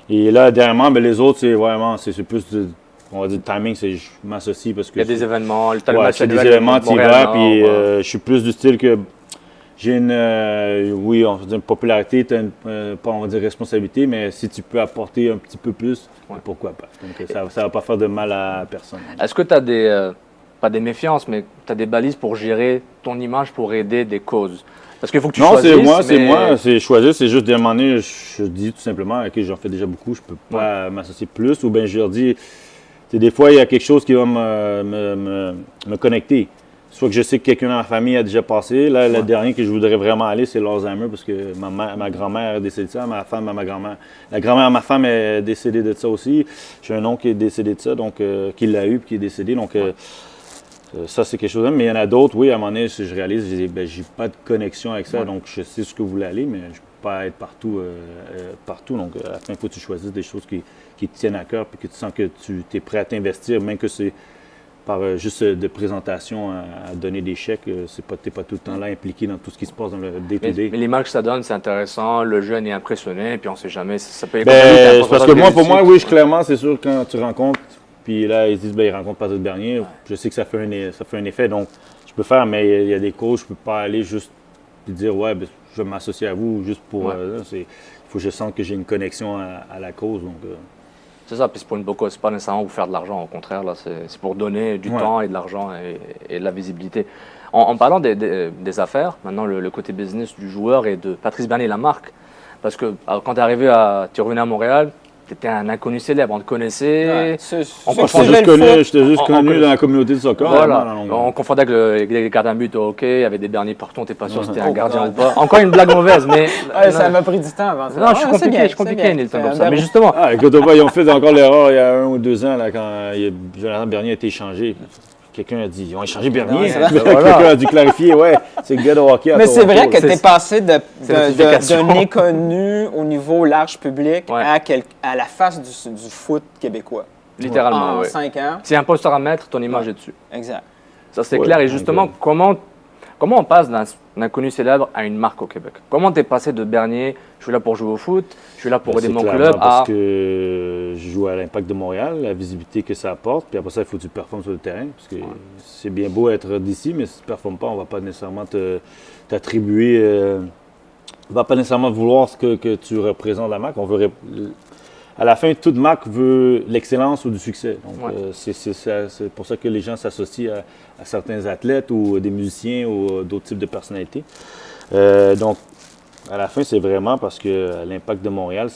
Et là, dernièrement, les autres, c'est plus on va dire le timing, c'est je m'associe parce que... Il y a des événements, il y a des événements, tu y vas, puis je suis plus du style que j'ai on va dire une popularité, tu as pas, on va dire, responsabilité, mais si tu peux apporter un petit peu plus, pourquoi pas. Donc, ça ne va pas faire de mal à personne. Est-ce que tu as pas des méfiances, mais tu as des balises pour gérer ton image, pour aider des causes? Parce qu'il faut que tu choisisses. Non, c'est choisir, c'est juste d'un moment donné, je dis tout simplement, OK, j'en fais déjà beaucoup, je peux pas m'associer plus, ou bien je leur dis, des fois, il y a quelque chose qui va me connecter. Soit que je sais que quelqu'un dans ma famille a déjà passé. Là, le dernier que je voudrais vraiment aller, c'est l'Alzheimer, parce que ma grand-mère est décédée de ça, ma femme, ma grand-mère. La grand-mère de ma femme est décédée de ça aussi. J'ai un oncle qui est décédé de ça, donc qui l'a eu, puis qui est décédé. Donc, ça, c'est quelque chose. Mais il y en a d'autres, oui, à un moment donné, je réalise, j'ai pas de connexion avec ça, donc je sais ce que vous voulez aller, mais je ne peux pas être partout. Donc, à la fin, il faut que tu choisisses des choses qui te tiennent à cœur, puis que tu sens que tu es prêt à t'investir, même que c'est par juste de présentation à donner des chèques. Tu n'es pas tout le temps là impliqué dans tout ce qui se passe dans le day-to-day. Mais l'image que ça donne, c'est intéressant. Le jeune est impressionné, puis on ne sait jamais si ça peut être... Parce que pour moi, oui, clairement, c'est sûr, quand tu rencontres, puis là, ils se disent, ils rencontrent Patrice Bernier, je sais que ça fait un effet, donc je peux faire, mais il y a des coachs, je ne peux pas aller juste dire, ouais, je vais m'associer à vous juste pour... il faut que je sente que j'ai une connexion à la cause, donc... C'est ça, puis c'est pour une Boko, c'est pas nécessairement pour faire de l'argent, au contraire, là, c'est pour donner du temps et de l'argent et de la visibilité. En parlant des affaires, maintenant le côté business du joueur et de Patrice Bernier, la marque, parce que quand tu revenais à Montréal, tu étais un inconnu célèbre, on te connaissait. J'étais juste connu dans la communauté de soccer. Voilà. On confondait avec les gardiens de but au hockey, il y avait des Bernier Parton, t'es pas sûr si c'était un gardien ou pas. Encore une blague mauvaise, mais. Ça m'a pris du temps avant ça. Non, je suis compliqué, Nilton, comme ça. Mais justement. Écoute, ils ont fait encore l'erreur il y a 1 ou 2 ans, là, quand Jonathan Bernier a été échangé. Quelqu'un a dit, ils ont échangé Bernier. Quelqu'un a dû clarifier, c'est le gars de hockey. Mais c'est vrai que tu es passé d'un inconnu au niveau large public à la face du foot québécois. Littéralement, en 5 ans. C'est un poster à mettre, ton image est dessus. Exact. Ça, c'est clair. Et justement, comment on passe d'un inconnu célèbre à une marque au Québec? Comment t'es passé de Bernier, je suis là pour jouer au foot, je suis là pour aider mon club, parce que je joue à l'Impact de Montréal, la visibilité que ça apporte, puis après ça, il faut que tu performes sur le terrain, parce que c'est bien beau être d'ici, mais si tu ne performes pas, on ne va pas nécessairement t'attribuer, on ne va pas nécessairement vouloir ce que tu représentes la marque. À la fin, toute marque veut l'excellence ou du succès. Donc, c'est pour ça que les gens s'associent à certains athlètes ou des musiciens ou d'autres types de personnalités. Donc, à la fin, c'est vraiment parce que l'Impact de Montréal,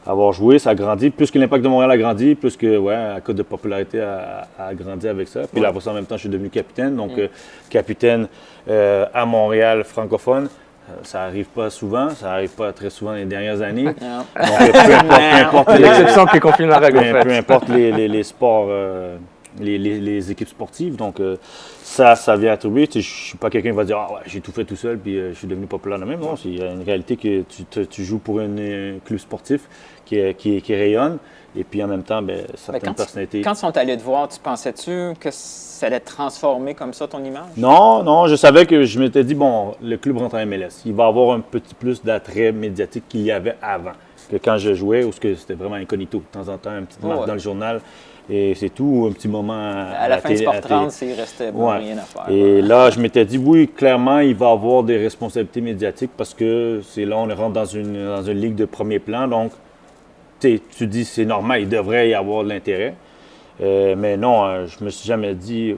avoir joué, ça a grandi. Plus que l'Impact de Montréal a grandi, plus que, à cause de popularité, a grandi avec ça. Puis là, après ça, en même temps, je suis devenu capitaine. Donc, capitaine à Montréal francophone. Ça n'arrive pas souvent, ça n'arrive pas très souvent les dernières années. Donc, peu importe l'exception qui confirme la règle. Peu importe les sports, les équipes sportives. Donc, ça vient attribuer. Je ne suis pas quelqu'un qui va dire j'ai tout fait tout seul puis je suis devenu populaire de même. Non, il y a une réalité que tu joues pour un club sportif qui rayonne. Et puis en même temps, certaines personnalités. Quand ils sont allés te voir, tu pensais-tu que ça allait transformer comme ça ton image? Non, je savais que je m'étais dit, le club rentre en MLS. Il va avoir un petit plus d'attrait médiatique qu'il y avait avant. Que quand je jouais, ou que c'était vraiment incognito. De temps en temps, un petit marque dans le journal, et c'est tout, un petit moment à la fin du Sport 30, il restait rien à faire. Et là, je m'étais dit, oui, clairement, il va avoir des responsabilités médiatiques parce que c'est là, on rentre dans une ligue de premier plan. Donc, tu dis c'est normal, il devrait y avoir de l'intérêt. Mais non, je me suis jamais dit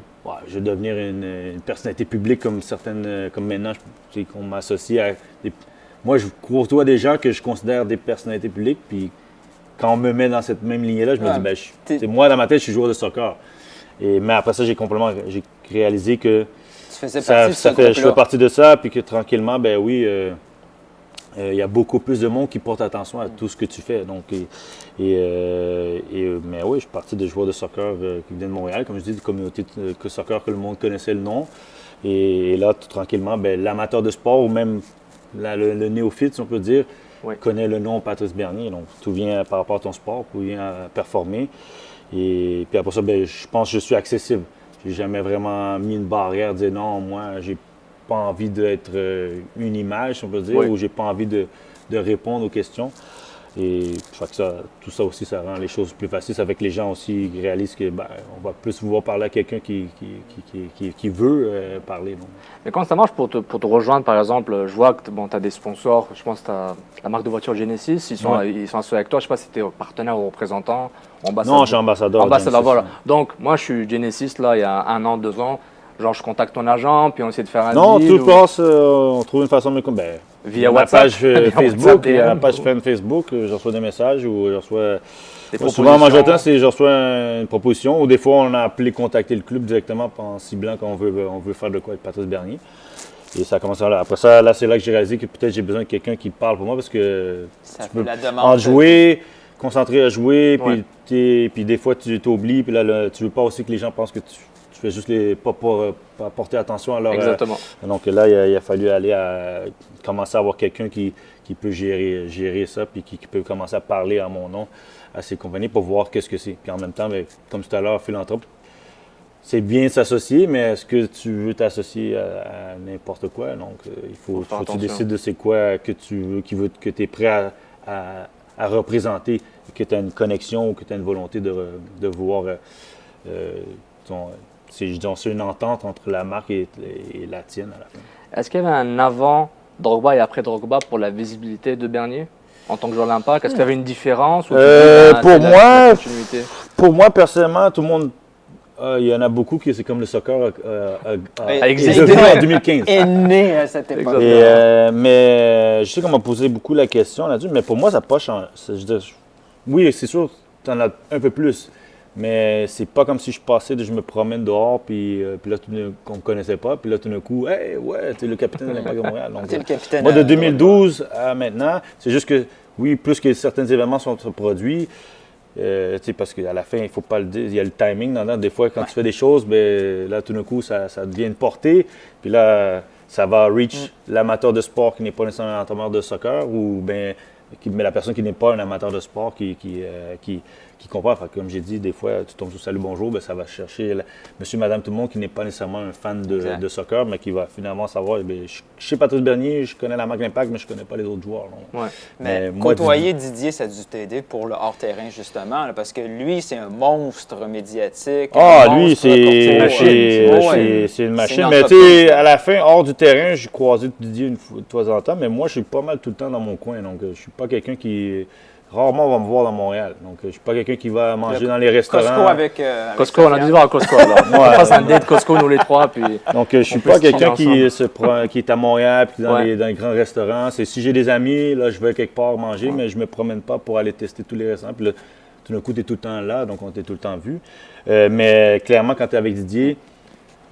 je vais devenir une personnalité publique comme certaines, comme maintenant, qu'on m'associe à moi, je côtoie des gens que je considère des personnalités publiques, puis quand on me met dans cette même lignée-là, je me dis, moi, dans ma tête, je suis joueur de soccer. Mais après ça, j'ai réalisé que je fais partie de ça, puis que tranquillement, il y a beaucoup plus de monde qui porte attention à tout ce que tu fais. Donc, mais oui, je suis parti de joueurs de soccer qui viennent de Montréal, comme je dis, de communauté de soccer que le monde connaissait le nom. Et là, tout tranquillement, l'amateur de sport ou même le néophyte, si on peut dire, connaît le nom Patrice Bernier. Donc, tout vient par rapport à ton sport, tout vient à performer. Et puis après ça, je pense que je suis accessible. Je n'ai jamais vraiment mis une barrière, dire non, moi, j'ai pas envie d'être une image, si on peut dire, ou j'ai pas envie de répondre aux questions. Et je crois que tout ça aussi, ça rend les choses plus faciles. Ça fait que les gens aussi réalisent que on va plus vouloir parler à quelqu'un qui veut parler. Donc. Mais comment ça marche pour te rejoindre, par exemple? Je vois que tu as des sponsors, je pense que tu as la marque de voiture Genesis, ils sont associés avec toi. Je ne sais pas si tu es partenaire ou représentant, ambassadeur. Non, je suis ambassadeur. Ambassadeur, voilà. Donc, moi, je suis Genesis, là, il y a 1 an, 2 ans. Genre, je contacte ton agent, puis on essaie de faire un deal. Non, tout passe, on trouve une façon de via WhatsApp, page Facebook, la page fan Facebook, je reçois des messages ou je reçois... Souvent, moi, je reçois une proposition, ou des fois, on a appelé contacter le club directement en ciblant qu'on veut faire de quoi avec Patrice Bernier. Et ça commence là. Après ça, là, c'est là que j'ai réalisé que peut-être j'ai besoin de quelqu'un qui parle pour moi parce que ça tu peux la demande jouer, concentré à jouer, puis des fois, tu t'oublies, puis là, tu veux pas aussi que les gens pensent que tu fais juste pas porter attention à leur... Exactement. Donc là, il a fallu aller commencer à avoir quelqu'un qui peut gérer ça, puis qui peut commencer à parler à mon nom à ces compagnies pour voir qu'est-ce que c'est. Puis en même temps, comme tout à l'heure, philanthrope, c'est bien de s'associer, mais est-ce que tu veux t'associer à n'importe quoi? Donc, il faut que tu décides de c'est quoi que tu veux, que tu es prêt à représenter, que tu as une connexion ou que tu as une volonté de voir. C'est une entente entre la marque et la tienne à la fin. Est-ce qu'il y avait un avant Drogba et après Drogba pour la visibilité de Bernier en tant que joueur d'Impact? Est-ce qu'il y avait une différence ou pour moi, personnellement, tout le monde. Il y en a beaucoup qui, c'est comme le soccer a existé en 2015. Est né à cette époque. Mais je sais qu'on m'a posé beaucoup la question là-dessus, mais pour moi, ça n'a pas changé. Oui, c'est sûr, tu en as un peu plus. Mais c'est pas comme si je passais, je me promène dehors, puis là, on me connaissait pas, puis là, tout d'un coup, hey, ouais, t'es le capitaine de l'Impact de Montréal. Donc, t'es le capitaine. Moi, de 2012 à maintenant, c'est juste que, oui, plus que certains événements sont produits, parce qu'à la fin, il ne faut pas le dire, il y a le timing. Des fois, quand tu fais des choses, ben, là, tout d'un coup, ça devient une portée. Puis là, ça va reach l'amateur de sport qui n'est pas nécessairement un amateur de soccer ou mais la personne qui n'est pas un amateur de sport qui comprend. Enfin, comme j'ai dit, des fois, tu tombes sur Salut Bonjour, ben, ça va chercher monsieur, madame, tout le monde qui n'est pas nécessairement un fan de soccer, mais qui va finalement savoir, je sais Patrice Bernier, je connais la marque Impact, mais je ne connais pas les autres joueurs. Ouais. Mais côtoyer Didier, ça a dû t'aider pour le hors-terrain, justement, là, parce que lui, c'est un monstre médiatique. Lui, c'est une machine. Mais tu sais, à la fin, hors du terrain, j'ai croisé Didier une fois de temps en temps, mais moi, je suis pas mal tout le temps dans mon coin, donc je suis pas quelqu'un qui... Rarement, on va me voir dans Montréal. Donc, je ne suis pas quelqu'un qui va manger dans les restaurants. Costco avec Costco, on a dû voir à Costco. Alors. On passe un date Costco, nous les trois. Puis donc, je ne suis pas quelqu'un qui est à Montréal puis dans les grands restaurants. Si j'ai des amis, là, je vais quelque part manger, mais je ne me promène pas pour aller tester tous les restaurants. Puis là, tout d'un coup, tu es tout le temps là, donc on t'est tout le temps vu. Mais clairement, quand tu es avec Didier,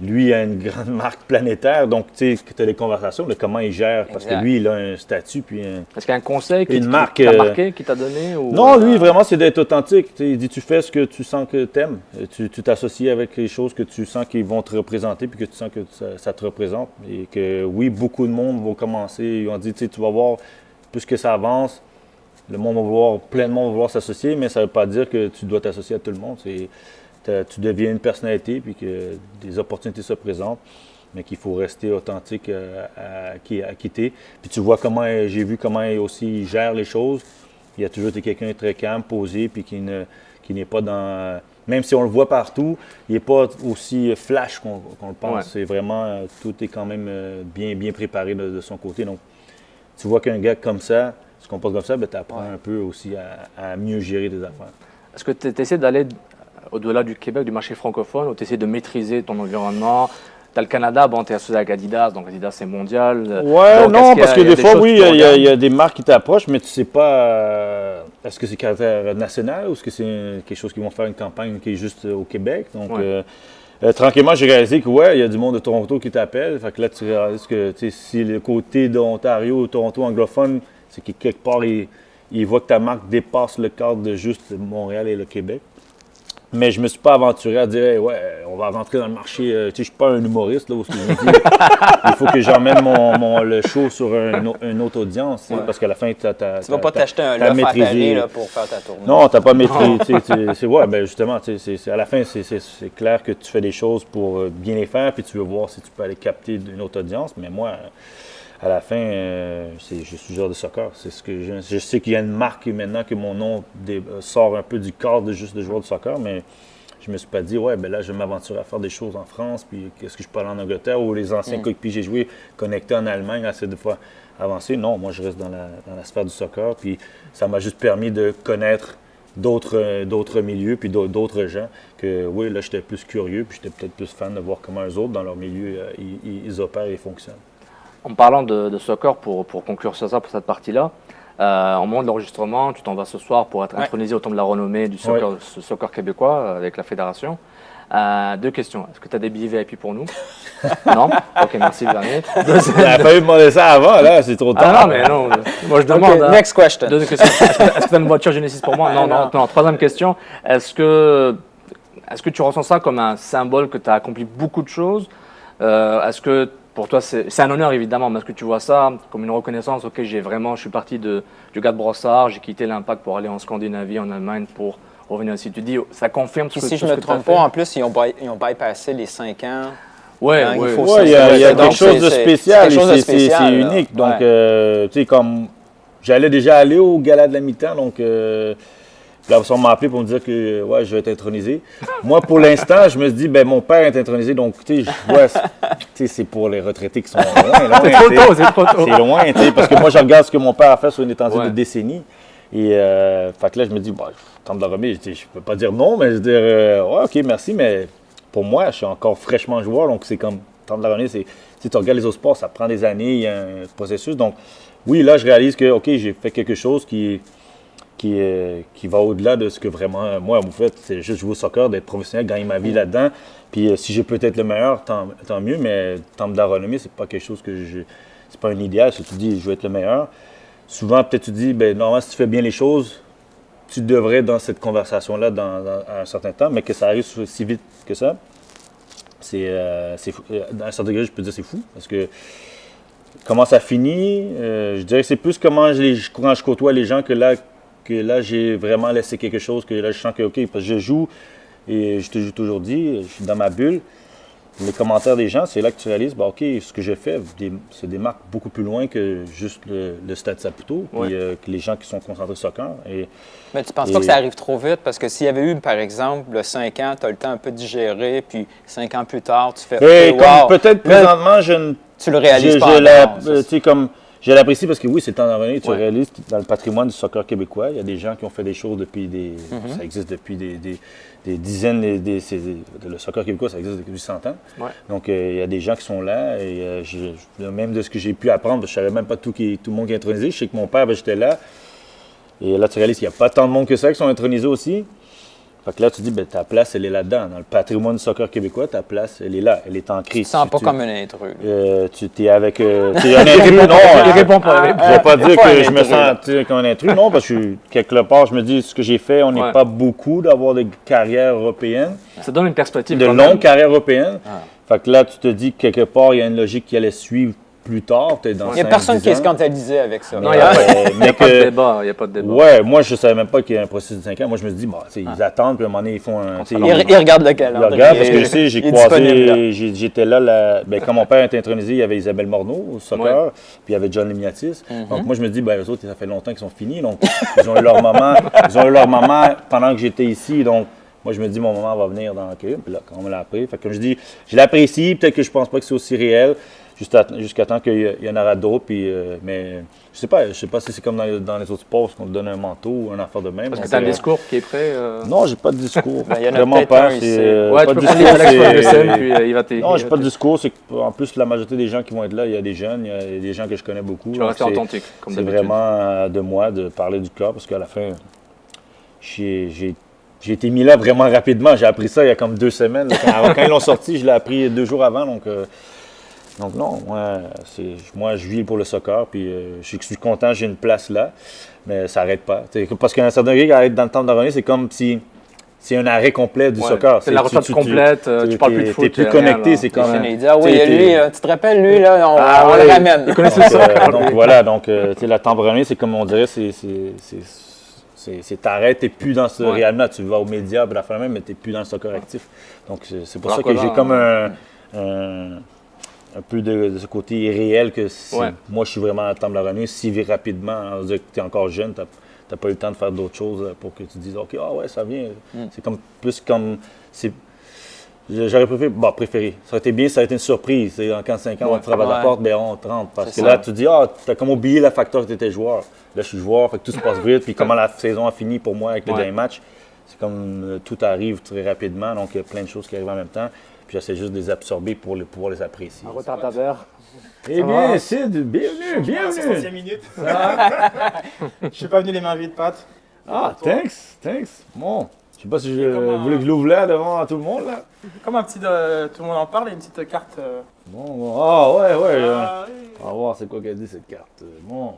lui a une grande marque planétaire, donc tu sais, tu as des conversations de comment il gère, parce que lui, il a un statut, puis Est-ce qu'il y a un conseil qui t'a marqué, qui t'a donné? Ou... Non, lui, vraiment, c'est d'être authentique. Il dit, tu fais ce que tu sens que tu aimes, tu t'associes avec les choses que tu sens qui vont te représenter, puis que tu sens que ça te représente, et que oui, beaucoup de monde va commencer, ils vont dire, tu vas voir, plus que ça avance, le monde va vouloir, plein de monde va vouloir s'associer, mais ça ne veut pas dire que tu dois t'associer à tout le monde. Tu deviens une personnalité, puis que des opportunités se présentent, mais qu'il faut rester authentique à quitter. Puis tu vois j'ai vu comment il gère les choses. Il a toujours été quelqu'un de très calme, posé, puis qui n'est pas dans... Même si on le voit partout, il n'est pas aussi flash qu'on le pense. Ouais. C'est vraiment, tout est quand même bien préparé de son côté. Donc, tu vois qu'un gars comme ça, se comporte comme ça, tu apprends un peu aussi à mieux gérer tes affaires. Est-ce que tu essaies d'aller au-delà du Québec, du marché francophone, où tu essaies de maîtriser ton environnement? Tu as le Canada, bon, tu es associé avec Adidas, donc Adidas c'est mondial. Ouais, non, parce que des fois, oui, il y a des marques qui t'approchent, mais tu ne sais pas, est-ce que c'est caractère national ou est-ce que c'est quelque chose qui vont faire une campagne qui est juste au Québec? Donc, tranquillement, j'ai réalisé que, il y a du monde de Toronto qui t'appelle. Fait que là, tu réalises que si le côté d'Ontario, Toronto anglophone, c'est que quelque part, ils voient que ta marque dépasse le cadre de juste Montréal et le Québec. Mais je ne me suis pas aventuré à dire, on va rentrer dans le marché. Je ne suis pas un humoriste, là, où je me dis, il faut que j'emmène le show sur une autre audience. Ouais. Parce qu'à la fin, tu ne vas pas t'acheter un loft à Paris là, pour faire ta tournée. Non, tu n'as pas maîtrisé. Justement, à la fin, c'est clair que tu fais des choses pour bien les faire, puis tu veux voir si tu peux aller capter une autre audience. Mais moi, à la fin, je suis joueur de soccer. C'est ce que je sais qu'il y a une marque maintenant que mon nom sort un peu du cadre de juste de joueur de soccer, mais je me suis pas dit, là, je vais m'aventurer à faire des choses en France, puis qu'est-ce que je peux aller en Angleterre, ou les anciens coéquipiers que j'ai joués connectés en Allemagne, assez de fois avancer. Non, moi, je reste dans la sphère du soccer, puis ça m'a juste permis de connaître d'autres milieux, puis d'autres gens, que oui, là, j'étais plus curieux, puis j'étais peut-être plus fan de voir comment eux autres, dans leur milieu, ils opèrent et fonctionnent. En parlant de soccer, pour conclure sur ça, pour cette partie-là, au moment de l'enregistrement, tu t'en vas ce soir pour être intronisé au temple de la renommée du soccer québécois avec la fédération. 2 questions. Est-ce que tu as des billets VIP pour nous? Non? Ok, merci Bernier. Tu n'as pas eu demander ça avant, là, c'est trop tard. Ah non, mais non. Moi, je demande. Okay, next question. 2 questions. Est-ce que tu as une voiture Genesis pour moi? Non. 3e question. Est-ce que tu ressens ça comme un symbole que tu as accompli beaucoup de choses? Est-ce que pour toi, c'est un honneur évidemment, mais est-ce que tu vois ça comme une reconnaissance? Ok, je suis parti du Gars de Brossard, j'ai quitté l'Impact pour aller en Scandinavie, en Allemagne pour pour venir ici. Tu dis, ça confirme Puis tout si je ce ne que me tu as trompe fait. pas, en plus, ils ont bypassé les 5 ans. Ouais, Hein, ouais. il faut Ouais, il y a Donc, quelque chose de c'est spécial. quelque chose de C'est spécial, là. unique. Donc, Ouais. tu sais, comme j'allais déjà aller au gala de la mi-temps, donc là, on m'a appelé pour me dire que ouais, je vais être intronisé. Moi, pour l'instant, je me suis dit, ben mon père est intronisé, donc tu sais, je vois, tu sais, c'est pour les retraités qui sont loin. C'est trop tôt, c'est trop tôt. C'est loin, tu sais, parce que moi, je regarde ce que mon père a fait sur une étendue Ouais. de décennies. Et fait que là, je me dis, bah, Temple de la Remise, je peux pas dire non, mais je veux dire, ouais, ok, merci, mais pour moi, je suis encore fraîchement joueur, donc c'est comme Temple de la Remise, tu regardes les autres sports, ça prend des années, il y a un processus. Donc, oui, là, je réalise que, ok, j'ai fait quelque chose qui va au-delà de ce que vraiment, moi, en fait, c'est juste jouer au soccer, d'être professionnel, gagner ma vie là-dedans. Puis si je peux être le meilleur, tant mieux, mais Temple de la Renommée, c'est pas quelque chose c'est pas un idéal. Si tu dis, je veux être le meilleur, souvent, peut-être tu dis, ben normalement, si tu fais bien les choses, tu devrais être dans cette conversation-là à un certain temps, mais que ça arrive si vite que ça, c'est fou. Dans un certain degré, je peux dire c'est fou, parce que comment ça finit, je dirais que c'est plus comment quand je côtoie les gens que là, j'ai vraiment laissé quelque chose, que là, je sens que, OK, parce que je joue, et je te joue aujourd'hui, je suis dans ma bulle. Les commentaires des gens, c'est là que tu réalises, bah, OK, ce que je fais se démarque beaucoup plus loin que juste le Stade Saputo, puis que les gens qui sont concentrés sur soccer. Mais tu ne penses pas que ça arrive trop vite? Parce que s'il y avait eu, par exemple, le 5 ans, tu as le temps un peu de digérer, puis 5 ans plus tard, tu fais Et OK, comme wow. peut-être présentement, je ne Tu le réalises pas encore, tu sais, comme je l'apprécie parce que oui, c'est le temps d'en revenir. Tu Ouais. réalises que dans le patrimoine du soccer québécois, il y a des gens qui ont fait des choses depuis ça existe depuis des dizaines, le soccer québécois, ça existe depuis 100 ans. Ouais. Donc, il y a des gens qui sont là et même de ce que j'ai pu apprendre, je ne savais même pas tout le monde qui est intronisé. Je sais que mon père, j'étais là. Et là, tu réalises qu'il n'y a pas tant de monde que ça qui sont intronisés aussi. Fait que là, tu dis, ben, ta place, elle est là-dedans. Dans le patrimoine du soccer québécois, ta place, elle est là. Elle est ancrée. Tu ne te sens pas comme un intrus. Tu es avec. T'es un intrus, non. Il répond pas. Je ne vais pas dire pas un que je me intrus, sens comme un intrus, non, parce que quelque part, je me dis, ce que j'ai fait, on n'est Ouais. pas beaucoup d'avoir de carrière européenne, Ça donne une perspective. de quand même. longue carrière européenne. Fait que là, tu te dis que quelque part, il y a une logique qui allait suivre plus tard, peut-être dans Il n'y a 5, personne 10 qui est ans. scandalisé avec ça. Non, il n'y a, mais pas de que- débat. Il n'y a pas de débat. Ouais, moi, je ne savais même pas qu'il y a un processus de 5 ans. Moi, je me dis, bah, tu sais, ils attendent, puis à un moment donné, ils font un. tu sais, Il regarde le je calendrier. regarde parce que je sais, j'ai Il est disponible, là. croisé, j'étais là, ben, quand mon père était intronisé, il y avait Isabelle Morneau au soccer, puis il y avait John Lemniatis. Donc moi je me dis, ben, eux autres, ça fait longtemps qu'ils sont finis, donc ils ont eu leur moment pendant que j'étais ici, donc moi je me dis, mon moment va venir dans le cul, puis là, quand on me l'a appris, fait que comme je dis, je l'apprécie, peut-être que je pense pas que c'est aussi réel, jusqu'à temps qu'il y en aura d'autres, puis, mais je sais pas si c'est comme dans les autres sports, qu'on te donne un manteau ou un affaire de même. Parce que donc, tu as un discours qui est prêt. Non, j'ai pas de discours. Ben, il y en a Vraiment peut-être pas. un ici. Ouais, pas tu de peux prendre discours, Alex c'est- Ferguson, puis il va Non, j'ai pas de discours. C'est qu'en plus, la majorité des gens qui vont être là, il y a des jeunes, il y a des gens que je connais beaucoup. Tu vas Donc, rester authentique, comme c'est d'habitude. vraiment de moi de parler du club parce qu'à la fin, j'ai été mis là vraiment rapidement. J'ai appris ça il y a comme 2 semaines. Là. Quand ils l'ont sorti, je l'ai appris 2 jours avant. Donc non, moi, je vis pour le soccer. Puis je suis content, j'ai une place là. Mais ça n'arrête pas. T'sais, parce qu'un certain degré, arrête dans le temps de revenir, c'est comme si c'est un arrêt complet du Ouais, soccer. c'est la retraite complète, tu parles plus de foot. Tu es plus rien, connecté, là. c'est C'est comme. fini. Il dit, ah oui, t'sais, lui, tu te rappelles, lui, là, on ouais, le ramène. il connaît Donc, ce soccer. donc voilà, tu sais, la temps de revenir, c'est comme on dirait, c'est t'arrêtes, t'es plus dans ce réel-là, tu vas aux médias, puis la fin même, mais t'es plus dans le soccer actif. Donc c'est pour ça que j'ai comme un peu de ce côté réel que moi je suis vraiment à temps de la revenir si rapidement, on va dire que tu es encore jeune, t'as pas eu le temps de faire d'autres choses pour que tu dises OK, ah ouais, ça vient. C'est comme plus comme j'aurais préféré. Ça aurait été bien, ça aurait été une surprise. C'est quand 5 ans, on te frappe à la porte, ben on te rentre. Parce que là, tu dis, t'as comme oublié la facteur que tu étais joueur. Là, je suis joueur, fait que tout se passe vite. Puis comment la saison a fini pour moi avec les derniers matchs, c'est comme tout arrive très rapidement. Donc, il y a plein de choses qui arrivent en même temps. Puis j'essaie juste de les absorber pour pouvoir les apprécier. Un retardataire. Eh bien, Sid, bienvenue. 5e minute. Je suis pas venu les mains vides, Pat. Ah, thanks. Bon, je sais pas si je voulais que je l'ouvre là devant tout le monde, là. Comme un petit. Tout le monde en parle, il y a une petite carte. Bon. Ah, ouais. Oui. On va voir c'est quoi qu'elle dit cette carte. Bon.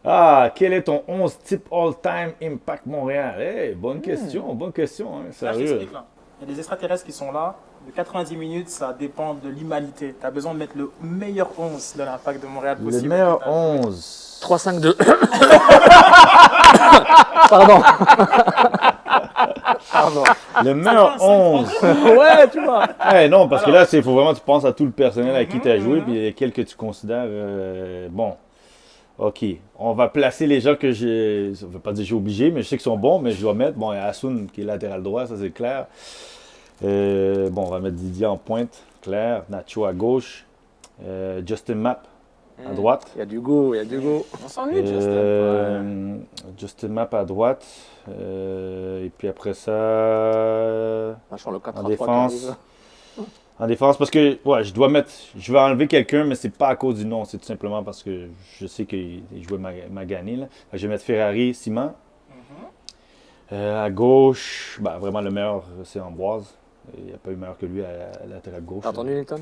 Ah, quel est ton 11 type all-time Impact Montréal? Bonne question, hein, Là, je sérieux. t'explique, là. Il y a des extraterrestres qui sont là. De 90 minutes, ça dépend de l'humanité. Tu as besoin de mettre le meilleur 11 de l'Impact de Montréal Le possible. meilleur 11. 3-5-2. Pardon. Pardon. Le meilleur 11. Ouais, tu vois. Non, parce que là, il faut vraiment que tu penses à tout le personnel avec qui tu as joué, puis lesquels que tu considères. Bon, OK. On va placer les gens que j'ai. Je ne veux pas dire que j'ai obligé, mais je sais qu'ils sont bons, mais je dois mettre. Bon, il y a Asun qui est latéral droit, ça c'est clair. Bon, on va mettre Didier en pointe, clair. Nacho à gauche. Justin Mapp à droite. Il y a du goût, il y a du goût. On s'ennuie de Justin. Justin Mapp à droite. Et puis après ça, Le 4 en défense. En défense, parce que je vais enlever quelqu'un, mais c'est pas à cause du nom, c'est tout simplement parce que je sais qu'il jouait Magani. Là. Je vais mettre Ferrari, Simon. À gauche, vraiment le meilleur, c'est Ambroise. Il n'y a pas eu meilleur que lui à latéral gauche. T'as entendu, Nilton?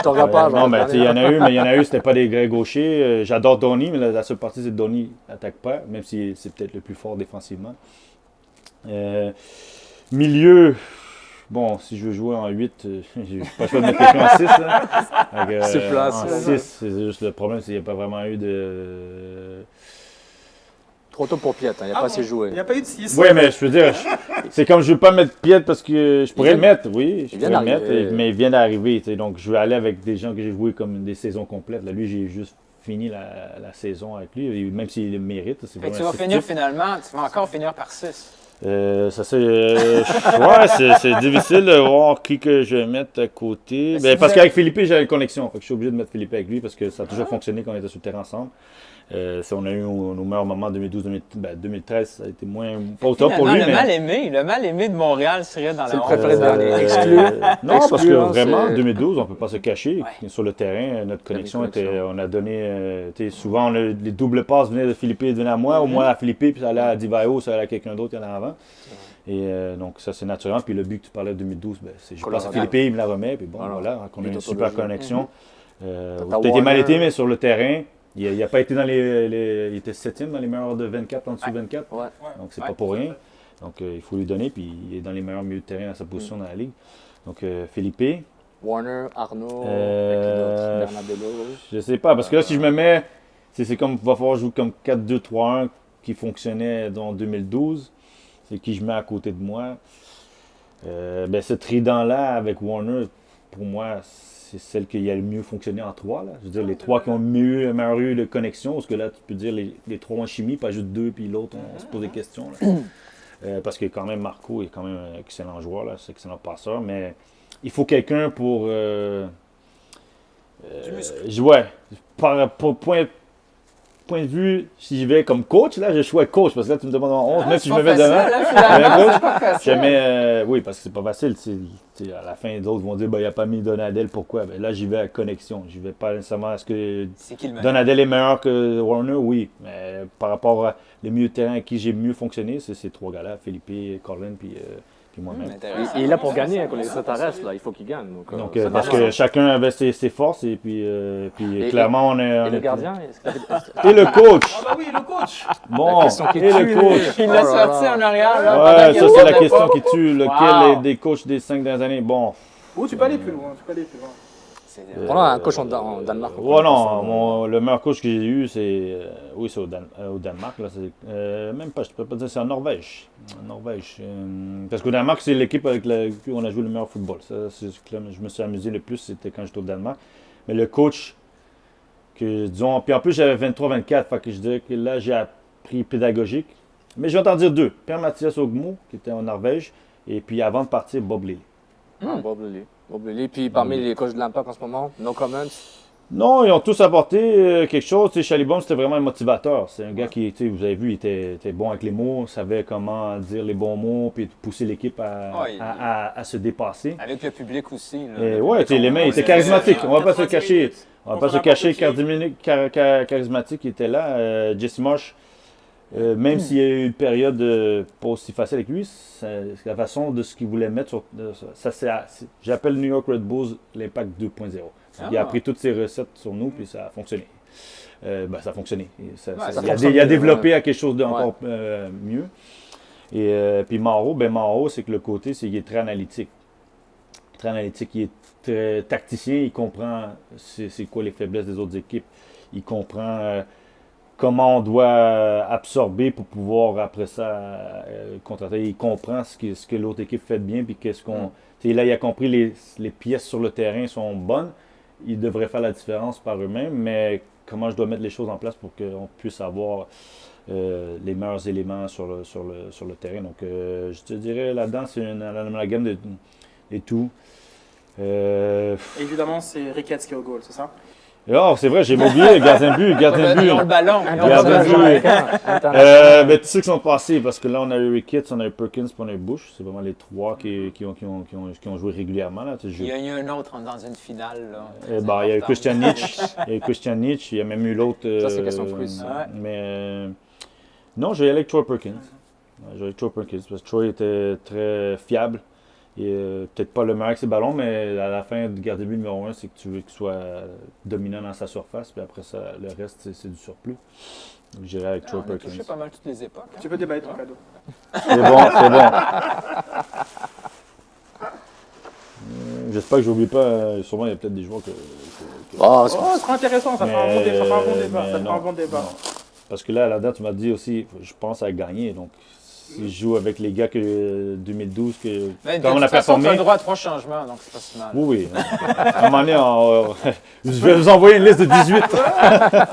T'en regardes pas, non, mais il y en a eu, c'était pas des vrais gauchers. J'adore Donny, mais la seule partie, c'est que Donny n'attaque pas, même si c'est peut-être le plus fort défensivement. Milieu, bon, si je veux jouer en 8, j'ai pas le choix de mettre quelqu'un en 6. Là. C'est place. En 6, c'est juste le problème, c'est qu'il n'y a pas vraiment eu de... Trop tôt pour Piet, il n'y a pas assez joué. Il n'y a pas eu de 6. Oui, mais je veux dire, c'est comme je ne veux pas mettre Piet parce que je pourrais le mettre, oui. Je pourrais le mettre, mais il vient d'arriver. Donc, je vais aller avec des gens que j'ai joués comme des saisons complètes. Là, lui, j'ai juste fini la saison avec lui, même s'il le mérite. Tu vas finir finalement, tu vas encore finir par 6. Ça c'est difficile de voir qui que je vais mettre à côté. Parce qu'avec Philippe, j'ai une connexion. Fait que je suis obligé de mettre Philippe avec lui parce que ça a toujours fonctionné quand on était sur le terrain ensemble. On a eu nos meilleurs moments en 2012-2013, ça a été pas au top pour lui. Le mal aimé de Montréal serait dans la 11. C'est le préféré de l'année. Exclu. Non, parce que vraiment, en 2012, on ne peut pas se cacher. Sur le terrain, notre connexion était. On a donné. Souvent, les doubles passes venaient de Philippe et venaient à moi, au moins à Philippe, puis ça allait à Divayo, ça allait à quelqu'un d'autre qui en a avant. Et donc, ça, c'est naturel. Puis le but que tu parlais de 2012, c'est je passe à Philippe, il me la remet. Puis bon, voilà, on a une super connexion. Peut-être mal été, mais sur le terrain. Il n'a pas été dans il était 7e dans les meilleurs de 24, en dessous de 24. Ouais. Donc, c'est pas pour rien. Donc, il faut lui donner. Puis, il est dans les meilleurs milieux de terrain à sa position dans la ligue. Donc, Philippe. Warner, Arnaud, Bernabello. Je sais pas. Parce que là, si je me mets. C'est comme. Il va falloir jouer comme 4-2-3-1 qui fonctionnait en 2012. C'est qui je mets à côté de moi. Ce trident-là avec Warner, pour moi, c'est celle qui a le mieux fonctionné en 3. Là. Je veux dire, les 3 qui ont le meilleur eu de connexion, parce que là, tu peux dire les 3 en chimie, pas juste 2, puis l'autre, on se pose des questions. Là. Parce que quand même, Marco est quand même un excellent joueur, là, c'est un excellent passeur, mais il faut quelqu'un pour... pour point de vue, si je vais comme coach, là, je choisis coach, parce que là, tu me demandes en 11, même si je me mets devant. Oui, parce que c'est pas facile. À la fin, d'autres vont dire, il n'a pas mis Donadel, pourquoi? Là, j'y vais à connexion. Je vais pas nécessairement, est-ce que Donadel est meilleur que Warner? Oui, mais par rapport à le milieu de terrain avec qui j'ai mieux fonctionné, c'est ces 3 gars-là, Philippe, Colin, puis moi-même. Il est là pour gagner, quand les Sotares, là, il faut qu'il gagne. Donc parce que chacun avait ses forces et puis clairement on est... Et le gardien? Et le coach! Ah bah oui, le coach! Bon, et le coach! Il l'a sorti en arrière. Là, ouais, ça c'est la question qui tue. Lequel des coachs des 5 dernières années? Bon. Tu peux aller plus loin, On a un coach en Danemark. Ouais, non, le meilleur coach que j'ai eu, c'est au Danemark. Là, même pas, je peux pas dire, c'est en Norvège. Parce qu'au Danemark, c'est l'équipe avec laquelle on a joué le meilleur football. Ça, c'est là je me suis amusé le plus, c'était quand j'étais au Danemark. Mais le coach, disons, puis en plus j'avais 23-24, fait que je dirais que là j'ai appris pédagogique. Mais je vais t'en dire 2. Pierre-Mathias Ogmo, qui était en Norvège, et puis avant de partir, Bob Lilly. Bob Lilly. Puis parmi les coachs de l'Impact en ce moment, no comments? Non, ils ont tous apporté quelque chose. Chalibom, c'était vraiment un motivateur. C'est un gars qui, vous avez vu, il était bon avec les mots, savait comment dire les bons mots, puis pousser l'équipe à se dépasser. Avec le public aussi. Oui, les mains, il était charismatique. On va pas se cacher. On va pas se cacher, charismatique, il était là. Jesse Marsh, même s'il y a eu une période pas aussi facile avec lui, c'est la façon de ce qu'il voulait mettre sur ça. J'appelle New York Red Bulls l'impact 2.0. Il a appris toutes ses recettes sur nous, puis ça a fonctionné. Ça a fonctionné. Il a développé à quelque chose d'encore mieux. Et puis Mauro, c'est que le côté, c'est qu'il est très analytique. Très analytique, il est très tacticien, il comprend c'est quoi les faiblesses des autres équipes. Il comprend comment on doit absorber pour pouvoir, après ça, contrater. Il comprend ce que l'autre équipe fait de bien, puis qu'est-ce qu'on... Là, il a compris les pièces sur le terrain sont bonnes. Ils devraient faire la différence par eux-mêmes, mais comment je dois mettre les choses en place pour qu'on puisse avoir les meilleurs éléments sur le terrain. Donc, je te dirais, là-dedans, c'est un amalgame de tout. Évidemment, c'est Ricketts qui est au goal, c'est ça? Oh, c'est vrai, j'ai oublié, gardien de but. Ils ont le ballon. Gardien de but. Mais tu sais qu'ils sont passés, parce que là, on a eu Ricketts, on a eu Perkins, puis on a eu Bush. C'est vraiment les trois qui ont joué régulièrement. Là. Il y a eu un autre dans une finale. Là. Il y a eu Christian Nietzsche, il y a même eu l'autre. Ça, c'est question de fruits. Mais non, j'ai allé avec Troy Perkins. J'ai avec Troy Perkins, parce que Troy était très fiable. Peut-être pas le meilleur avec ses ballons, mais à la fin, du gardien de but numéro 1, c'est que tu veux qu'il soit dominant dans sa surface, puis après ça, le reste, c'est du surplus. Donc, j'irai avec Troy Perkins. On a touché pas mal toutes les époques. Hein? Tu peux déballer ton cadeau. C'est bon. J'espère que j'oublie pas. Sûrement, il y a peut-être des joueurs que... Ça sera intéressant, ça fera un bon débat. Parce que là-dedans, tu m'as dit aussi, je pense à gagner, donc... Si je joue avec les gars que 2012, quand on a performé. Tu as le droit à 3 changements, donc c'est pas si mal. Oui. À un moment donné, je vais vous envoyer une liste de 18.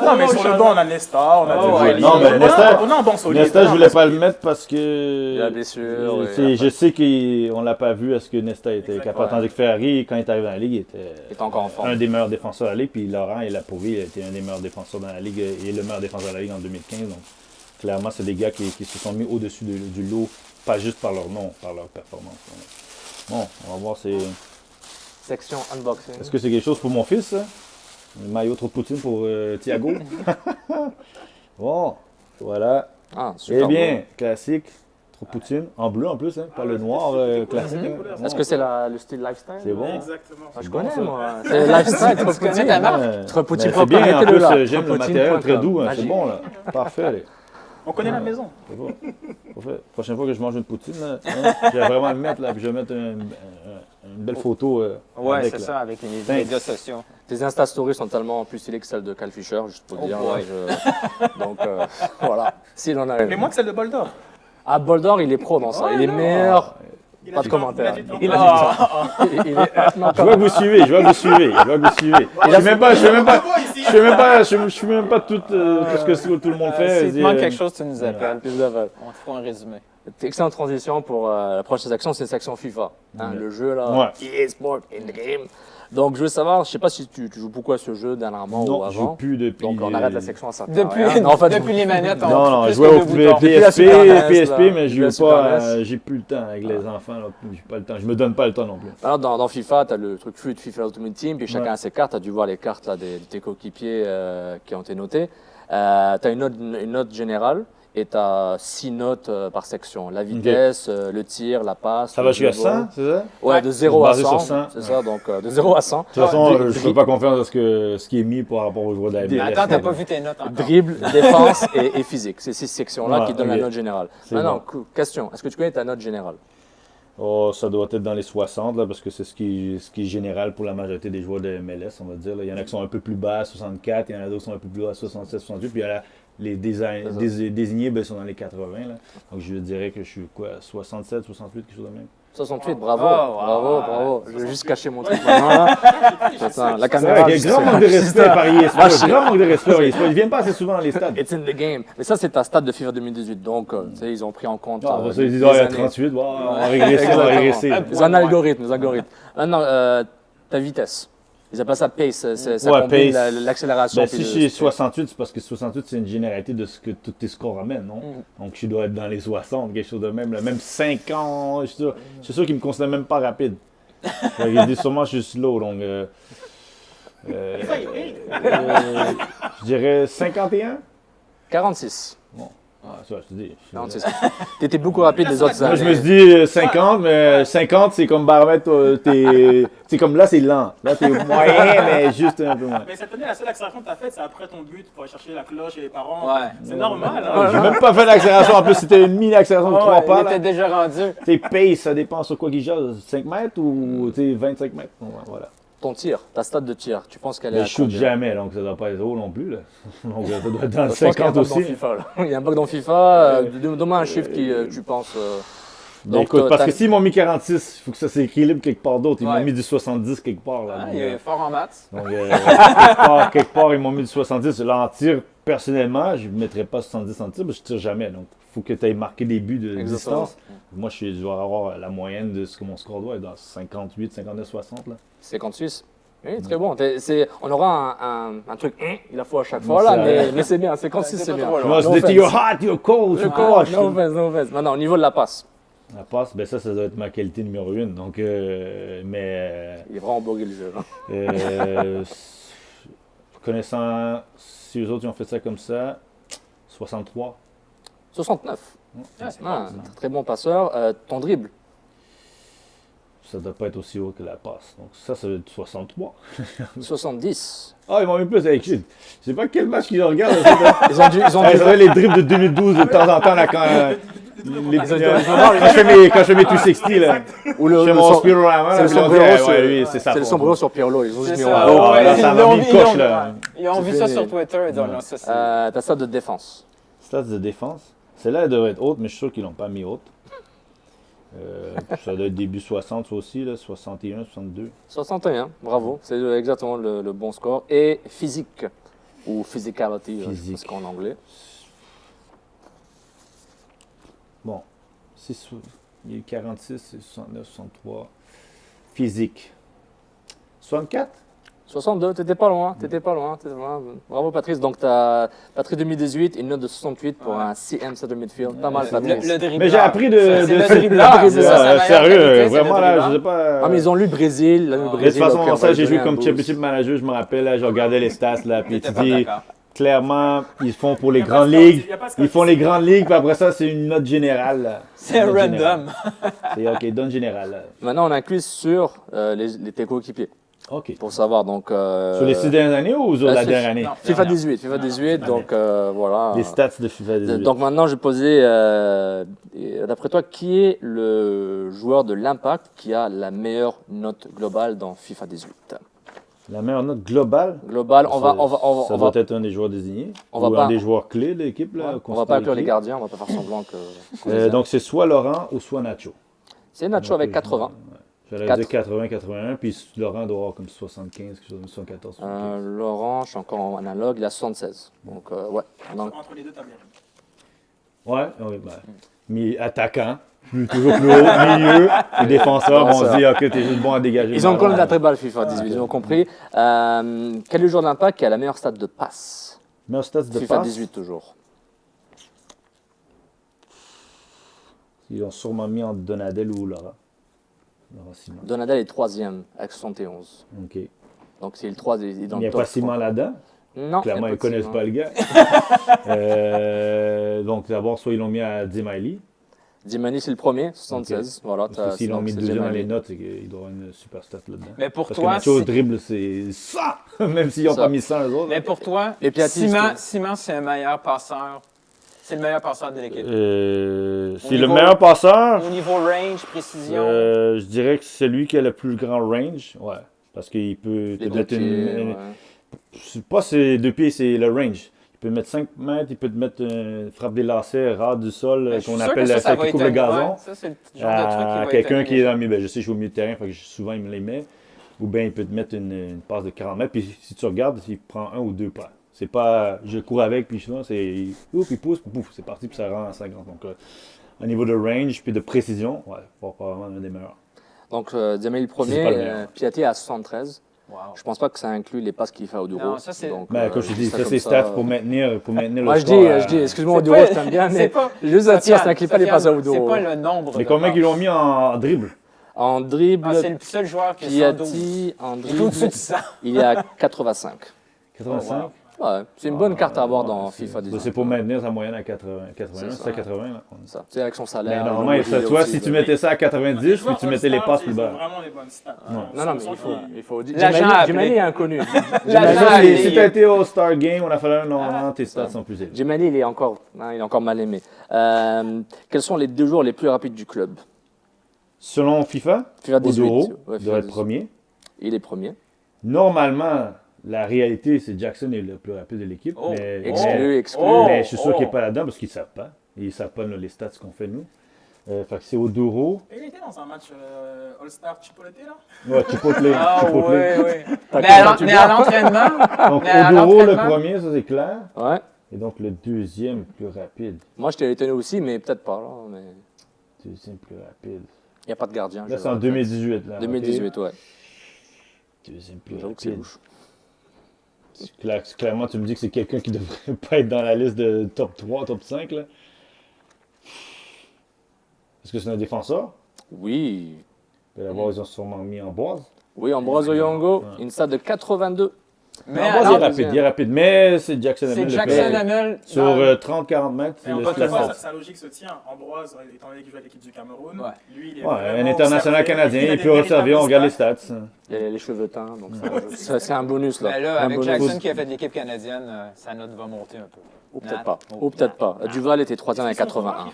Non, mais sur le banc, on a Nesta, on a non, mais Nesta, on a un banc solide. Nesta, je voulais pas le mettre parce que. La blessure. Je sais qu'on l'a pas vu. Est-ce que Nesta était capable? Tandis que Ferrari, quand il est arrivé dans la Ligue, il était encore en forme. Un des meilleurs défenseurs de la Ligue. Puis Laurent, il a prouvé, il était un des meilleurs défenseurs dans la Ligue. Il est le meilleur défenseur de la Ligue en 2015. Donc. Clairement, c'est des gars qui se sont mis au-dessus du lot, pas juste par leur nom, par leur performance. Bon, on va voir. Section unboxing. Est-ce que c'est quelque chose pour mon fils, ça? Le maillot trop de poutine pour Thiago? Bon, voilà. Super. Eh bien, classique, trop de poutine, en bleu en plus, hein, pas le noir classique. Est-ce que c'est le style lifestyle? C'est bon. Exactement. Je connais, moi. C'est lifestyle, trop de poutine. ta Trop de poutine C'est bien, en plus, là. j'aime le matériel très doux, hein, c'est bon, là. Parfait, allez. On connaît la maison. C'est bon. Parfait. Prochaine fois que je mange une poutine, là, je vais vraiment le mettre, là, puis je vais mettre une belle photo. Ouais, avec, c'est là. ça, avec les médias sociaux. Tes Insta Stories sont tellement plus stylées que celles de Cal Fisher, juste pour dire. Donc, voilà. S'il en a une. Mais moins que celle de Boldor. Ah, Boldor, il est pro dans ça. Il est meilleur. Pas de commentaire. Il a dit Je vois que vous suivez. Je suis même pas tout ce que tout le monde fait. Si tu manques quelque chose, tu nous appelles. On te fera un résumé. Excellente transition pour la prochaine section, c'est la section FIFA. Le jeu, là, EA Sport in the game. Donc, je veux savoir, je sais pas si tu joues beaucoup à ce jeu dernièrement ou avant. Non, je joue plus depuis... Donc, on arrête la section à ça. Depuis les manettes, on Non, je jouais au PSP, mais je joue pas, j'ai plus le temps avec les enfants, là, j'ai pas le temps, je me donne pas le temps non plus. Alors, dans FIFA, tu as le truc FUT, FIFA Ultimate Team, puis chacun a ses cartes, tu as dû voir les cartes là, de tes coéquipiers qui ont été notées. Tu as une note générale. Et tu as 6 notes par section. La vitesse, le tir, la passe. Ça va jusqu'à 100, c'est ça? Ouais, de 0 à 100. Sur 100. C'est ça, donc de 0 à 100. De toute façon, je ne fais pas confiance à ce qui est mis par rapport aux joueurs de la MLS. Attends, t'as pas vu tes notes encore. Dribble, défense et physique. C'est ces sections-là qui donnent la note générale. Maintenant, question. Est-ce que tu connais ta note générale? Oh, ça doit être dans les 60, là, parce que c'est ce qui est général pour la majorité des joueurs de MLS, on va dire. Là. Il y en a qui sont un peu plus bas à 64, il y en a d'autres qui sont un peu plus bas à 67, 68, puis il y a les désignés sont dans les 80. Là. Donc je dirais que je suis 67, 68, quelque chose de même. 68, bravo. Je vais juste cacher mon truc maintenant. Là. Attends, la caméra. Il y a grand manque de respect par EA. Grand manque de respect par EA. Ils ne viennent pas assez souvent dans les stades. It's in the game. Mais ça, c'est ta stade de FIFA 2018. Donc, tu sais, ils ont pris en compte. Ils disent, il y a 38, on va régresser. Les algorithmes. Maintenant, ta vitesse. Ils appellent ça pace, ça combine l'accélération. Ben, si je suis 68, c'est parce que 68, c'est une généralité de ce que tous tes scores amènent, non? Donc, je dois être dans les 60, quelque chose de même. Là. Même 50, je suis sûr qu'ils ne me considèrent même pas rapide. Ils disent sûrement que je suis slow, donc... je dirais 51? 46. Bon. Ah, ça, je te dis. Tu étais beaucoup rapide les autres années. Moi, je me suis dit 50, mais 50, c'est comme baromètre. C'est comme là, c'est lent. Là, t'es moyen, mais juste un peu moins. Mais cette année, la seule accélération que tu as faite, c'est après ton but pour aller chercher la cloche et les parents. Ouais. C'est normal. Hein? J'ai même pas fait l'accélération. En plus, c'était une mini-accélération de 3 pas. Il était déjà rendu. Tes pace, ça dépend sur quoi qu'il jase. 5 mètres ou 25 mètres. Voilà. ton tir, ta stat de tir, tu penses qu'elle est Mais à je shoot combien? jamais, donc ça doit pas être haut non plus. Là. Donc ça doit être dans le Je pense qu'il y a un 50 bug aussi. dans FIFA, là. Il y a un bug dans FIFA. Donne-moi un chiffre qui, tu penses. Ben, Donc, écoute, parce t'as- que s'ils m'ont mis 46, il faut que ça s'équilibre quelque part d'autre. Ils Ouais. m'ont mis du 70 quelque part. Là, Ah, donc, il est fort en maths. donc, quelque part, ils m'ont mis du 70. Là, en tir, personnellement, je ne mettrais pas 70 en tir, parce que je tire jamais. Donc, il faut que tu aies marqué des buts de Exactement. distance. Moi, je dois avoir la moyenne de ce que mon score doit être dans 58, 59, 60. Là. 56. Oui, très bon. On aura un truc, il a faut à chaque fois là, Ça- mais c'est bien. 56, c'est bien. trop loin. Moi, No c'est offense. you're hot, you're cold. Le coach, no offense, no offense. Maintenant, au niveau de la passe, La passe, ben ça doit être ma qualité numéro 1. Donc, il est vraiment bugué le jeu. Hein. Connaissant si eux autres ils ont fait ça comme ça, 63. 69. Ah, c'est Ah, bon, très bon passeur. Ton dribble, Ça doit pas être aussi haut que la passe. Donc ça doit être 63. 70. Ah, ils m'ont mis plus avec Je sais pas quel match qu'ils regardent. Ils ont dû. Ça doit être les dribbles de 2012 de temps en temps là, quand, les, Ils ont dû- quand je fais mes 260 là. Ou Je fais mon Spirorama. c'est le puis là, on dit, sombrero ah, sur- ouais, oui, c'est ça. C'est le sombrero sur Pirlo. Ils ont C'est juste mis ça. en haut. Oh, là, Ouais, ça ils m'a l'ont mis mis, une coche ils là. Ils ont vu C'est ça fini. sur Twitter, ils ont lancé ça. Ta stat de défense. Stats de défense. Celle-là, elle devrait être haute, mais je suis sûr qu'ils l'ont pas mis haute. Ça doit être début 60, ça aussi, là, 61, 62. 61, bravo. C'est exactement le bon score. Et physique, ou physicality, je Physique. pense qu'en anglais. Bon, il y a eu 46, c'est 69, 63. Physique. 64? 62, t'étais pas loin, t'étais pas loin. Bravo Patrice. Donc Patrice 2018, une note de 68 pour un CM center midfield. Pas mal Le Patrice. dribbleur. Mais j'ai appris de. C'est le de- dribbleur, c'est ça, sa meilleure Sérieux, qualité, c'est vraiment le là, dribbleur. je sais pas. Ah mais ils ont lu Brésil, le Mais de Mais de Brésil. toute ok, on façon, va ça, lui j'ai joué donner un comme boost. championship manager, je me rappelle, là, je regardais les stats, là, puis tu J'étais pas dis, d'accord. clairement, ils font pour les Y a pas grandes de ligues, statistique, y a pas de ils font les statistique. grandes ligues, puis après ça, c'est une note générale. Là. C'est Une note générale. random. C'est OK, donne générale. Là. Maintenant on a un quiz sur tes coéquipiers, OK. pour savoir. Donc, Sur les 6 dernières années ou sur là, la c'est- dernière année? non. FIFA 18, FIFA 18, donc voilà. Les stats de FIFA 18. Donc maintenant, je vais poser, d'après toi, qui est le joueur de l'Impact qui a la meilleure note globale dans FIFA 18? La meilleure note globale? Global, on va, Ça doit être un des joueurs désignés. on va ou pas- un des joueurs clés de l'équipe. Là, on va pas inclure les gardiens, on va pas faire semblant que. Donc, c'est soit Laurent ou soit Nacho. C'est Nacho avec 80. J'allais Quatre. dire 80, 81, puis Laurent doit avoir comme 75, quelque chose comme 74, 75. Laurent, je suis encore en analogue, il a 76. Donc, ouais. Donc, Entre les deux, t'as bien. Ouais, ouais, ben, attaquant, toujours plus haut, milieu, et défenseur, bon, on se dit, ok, t'es juste bon à dégager. ils ont quand même la très balle FIFA 18, ils ont compris. Quel est le joueur de l'Impact qui a la meilleure stat de passe? Meilleur stats de FIFA passe, 18 toujours. ils ont sûrement mis entre Donadel ou Laurent. Laurent Simon. Donadel est troisième avec 71. Ok. Donc c'est le 3 il est dans Il n'y le a top pas Simon là-dedans. Non. Clairement, il y a ils ne de connaissent Simon. pas le gars. Donc, d'abord, soit ils l'ont mis à Dimali. Dimani, c'est le premier, 76. Voilà, Parce que s'ils l'ont donc mis c'est deuxième dans Dimani. les notes, c'est qu'il doit avoir une super stat là-dedans. Mais pour Parce toi, que Nacho, c'est- dribble, c'est ça! Même s'ils n'ont Ça. pas mis 100 eux autres. Mais pour toi, Et Piatti, Simon, c'est un meilleur passeur. C'est le meilleur passeur de l'équipe. C'est le niveau- meilleur passeur. Au niveau range, précision. Je dirais que c'est celui qui a le plus grand range. Ouais. Parce qu'il peut te Les deux mettre pieds, une. ouais. C'est pas ses 2 pieds, c'est le range. Il peut mettre 5 mètres, il peut te mettre une frappe des lacets rare du sol Ben, je suis qu'on sûr appelle que ça celle va qui coupe le étonner. gazon. Ouais, ça, c'est le genre de truc qui À va quelqu'un étonner qui les est gens. dans le milieu. Ben, je sais, je joue au milieu de terrain, fait que souvent il me les met. Ou bien il peut te mettre une passe de 40 mètres. Puis si tu regardes, il prend 1 ou 2 pas. C'est pas je cours avec, puis souvent c'est. Ouf, il pousse, puis pouf, c'est parti, puis ça rend à 50. Donc, au niveau de range, puis de précision, ouais, probablement un des meilleurs. Donc Diamel le C'est premier, pas le meilleur. Piatti à 73. Wow. Je pense pas que ça inclut les passes qu'il fait au Douro. Non, ça, c'est- Donc, Ben, comme je te dis, ça ça comme c'est ça, stats pour maintenir le Moi, je score. dis, excuse-moi, au C'est Douro, pas- je t'aime bien, c'est mais pas- juste à tir, ça Sofiane, n'inclut pas les passes à Sofiane, Douro. C'est pas le nombre. Mais de combien passes. qu'ils l'ont mis en dribble? En dribble, Ah, c'est le seul joueur qui est 112. Piatti, en Il est au-dessus dribble, de ça. il est à 85. 85? wow. Ouais, c'est une bonne carte à avoir dans FIFA 18. C'est pour maintenir sa moyenne à 80, 81, C'est ça. c'est à 80 là. Ça. Tu sais, avec son Mais salaire. normalement, le tu vois, aussi, si tu là. mettais ça à 90, puis joueurs tu mettais les All-Star, passes plus ils ont bas. vraiment les bonnes stats. Non, mais il faut. L'agent a appelé. Jimani est inconnu. L'agent a Si appelé. tu as été au Star Game, on a fallu un an, tes stats sont plus élevés. Jimani, il est encore mal aimé. Quels sont les 2 joueurs les plus rapides du club? Selon FIFA, FIFA 18. Oduro Ouais, FIFA doit être 18. premier. Il est premier. Normalement, la réalité, c'est Jackson est le plus rapide de l'équipe. Oh. Exclu. Mais je suis sûr qu'il n'est pas là-dedans parce qu'ils ne savent pas. Ils ne savent pas les stats qu'on fait nous. Fait que c'est Oduro. Et il était dans un match All-Star Chipotle là. Ouais, Chipotle. Ah Chipotle. oui. Mais à l'entraînement. Donc, mais à Oduro, le l'entraînement- premier, ça c'est clair. Ouais. Et donc, le deuxième plus rapide. Moi, j'étais étonné aussi, mais peut-être pas. Là, mais Deuxième plus rapide. il n'y a pas de gardien. Là, je c'est en vois. 2018. Là, 2018, ouais. ok. Deuxième plus J'avoue que c'est rapide. louche. Clairement, tu me dis que c'est quelqu'un qui devrait pas être dans la liste de top 3, top 5. Là. Est-ce que c'est un défenseur? Oui. D'abord, ils ont sûrement mis en boise. Oui, Ambroise Oyongo, Ouais. une stat de 82. Mais En à boise, il est l'entraînement- rapide, il est rapide. Mais c'est Jackson c'est Hamel. Jackson Hamel. Sur Non. 30-40 mètres, Mais c'est encore le une fois, classement. sa logique se tient. Ambroise, étant donné qu'il joue avec l'équipe du Cameroun, Ouais. lui, il est Ouais, vraiment un international observé. canadien, a il des peut resservir, véritables on regarde les stats. stats. Il y a les cheveux teints, donc c'est un bonus là. Mais là, Un avec bonus. Jackson qui a fait l'équipe canadienne, sa note va monter un peu. Ou peut-être pas. Ou peut-être pas. Duval était 3e à 81.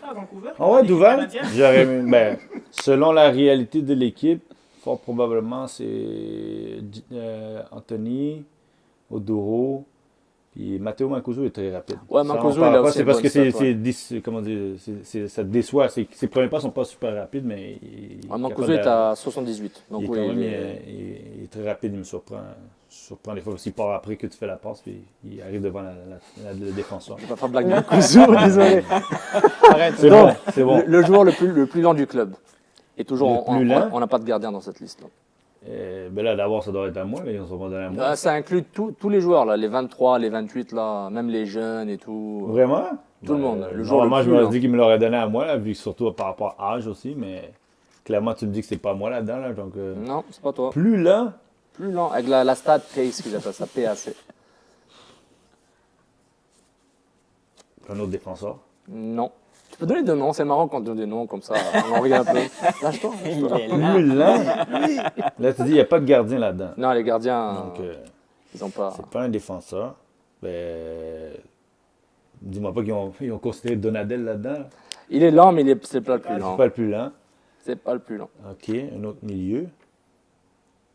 Ah ouais, Duval? J'aurais aimé- ben, selon la réalité de l'équipe, fort probablement, c'est Anthony, Oduro, puis Matteo Mancuso est très rapide. Ouais, Ça, on Mancuso, parle il a pas, aussi c'est une parce bonne que stat, comment dire, ça te déçoit. Ses premiers pas sont pas super rapides, mais Mancuso est à 78. Donc il est oui, quand même, il est- il est très rapide, il me surprend des fois parce qu'il part après que tu fais la passe, puis il arrive devant le défenseur. Je vais pas faire blague de Mancuso, désolé. C'est Donc, bon, c'est bon. Le joueur le plus lent du club. Et toujours, Le plus lent? on n'a pas de gardien dans cette liste. Ben là, d'abord, ça doit être à moi, mais ils sont pas donné à moi. Ça inclut tous les joueurs, là, les 23, les 28, là, même les jeunes et tout. Vraiment? Tout le monde. Le jour Normalement, le je plus me lent. dis qu'il me l'aurait donné à moi, là, vu que surtout par rapport à âge aussi, mais clairement, tu me dis que c'est pas moi là-dedans, là, donc Non, c'est pas toi. plus lent. Plus lent, avec la stat pace qu'ils appellent ça, PAC. Un autre défenseur. Non. Tu peux donner des noms, c'est marrant quand on donne des noms comme ça. On regarde un peu. Lâche-toi. Il est là. Plus lent? Là, tu dis, il n'y a pas de gardien là-dedans. Non, les gardiens, Donc, ils ont pas. c'est pas un défenseur. Ben, dis-moi pas qu'ils ont considéré Donadel là-dedans. Il est lent, mais c'est pas le plus C'est lent. pas le plus lent. C'est pas le plus lent. OK, un autre milieu.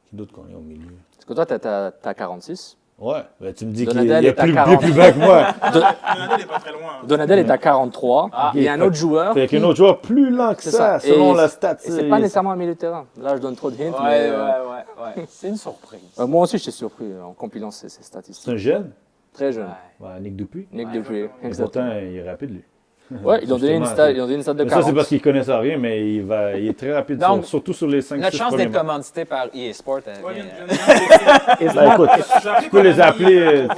Qui d'autre qu'on est au milieu? Parce que toi, t'as 46. Ouais, ben, tu me dis qu'il Donadel y a est à plus, 40. plus bas que moi. Donadel n'est pas très loin. Donadel est à 43. Il y a un autre joueur. Fait qu'il y a un autre joueur plus lent que C'est ça, ça. selon Et la stat. Et c'est pas nécessairement un milieu de terrain. Là, je donne trop de hints. mais, Ouais. C'est une surprise. moi aussi, j'étais surpris en compilant ces C'est statistiques. un jeune. Très jeune. Ouais, Nick Dupuis. Nick Dupuis. Et Exactement. pourtant, il est rapide, lui. Ouais, ils ont donné une Justement, stat de Mais ça, 40. c'est parce qu'il connaît ça rien, mais il est très rapide, Donc, surtout sur les 5 Notre chance premiers d'être matchs. commandité par EA Sport. Ouais, vient- Ben, écoute, tu peux les appeler.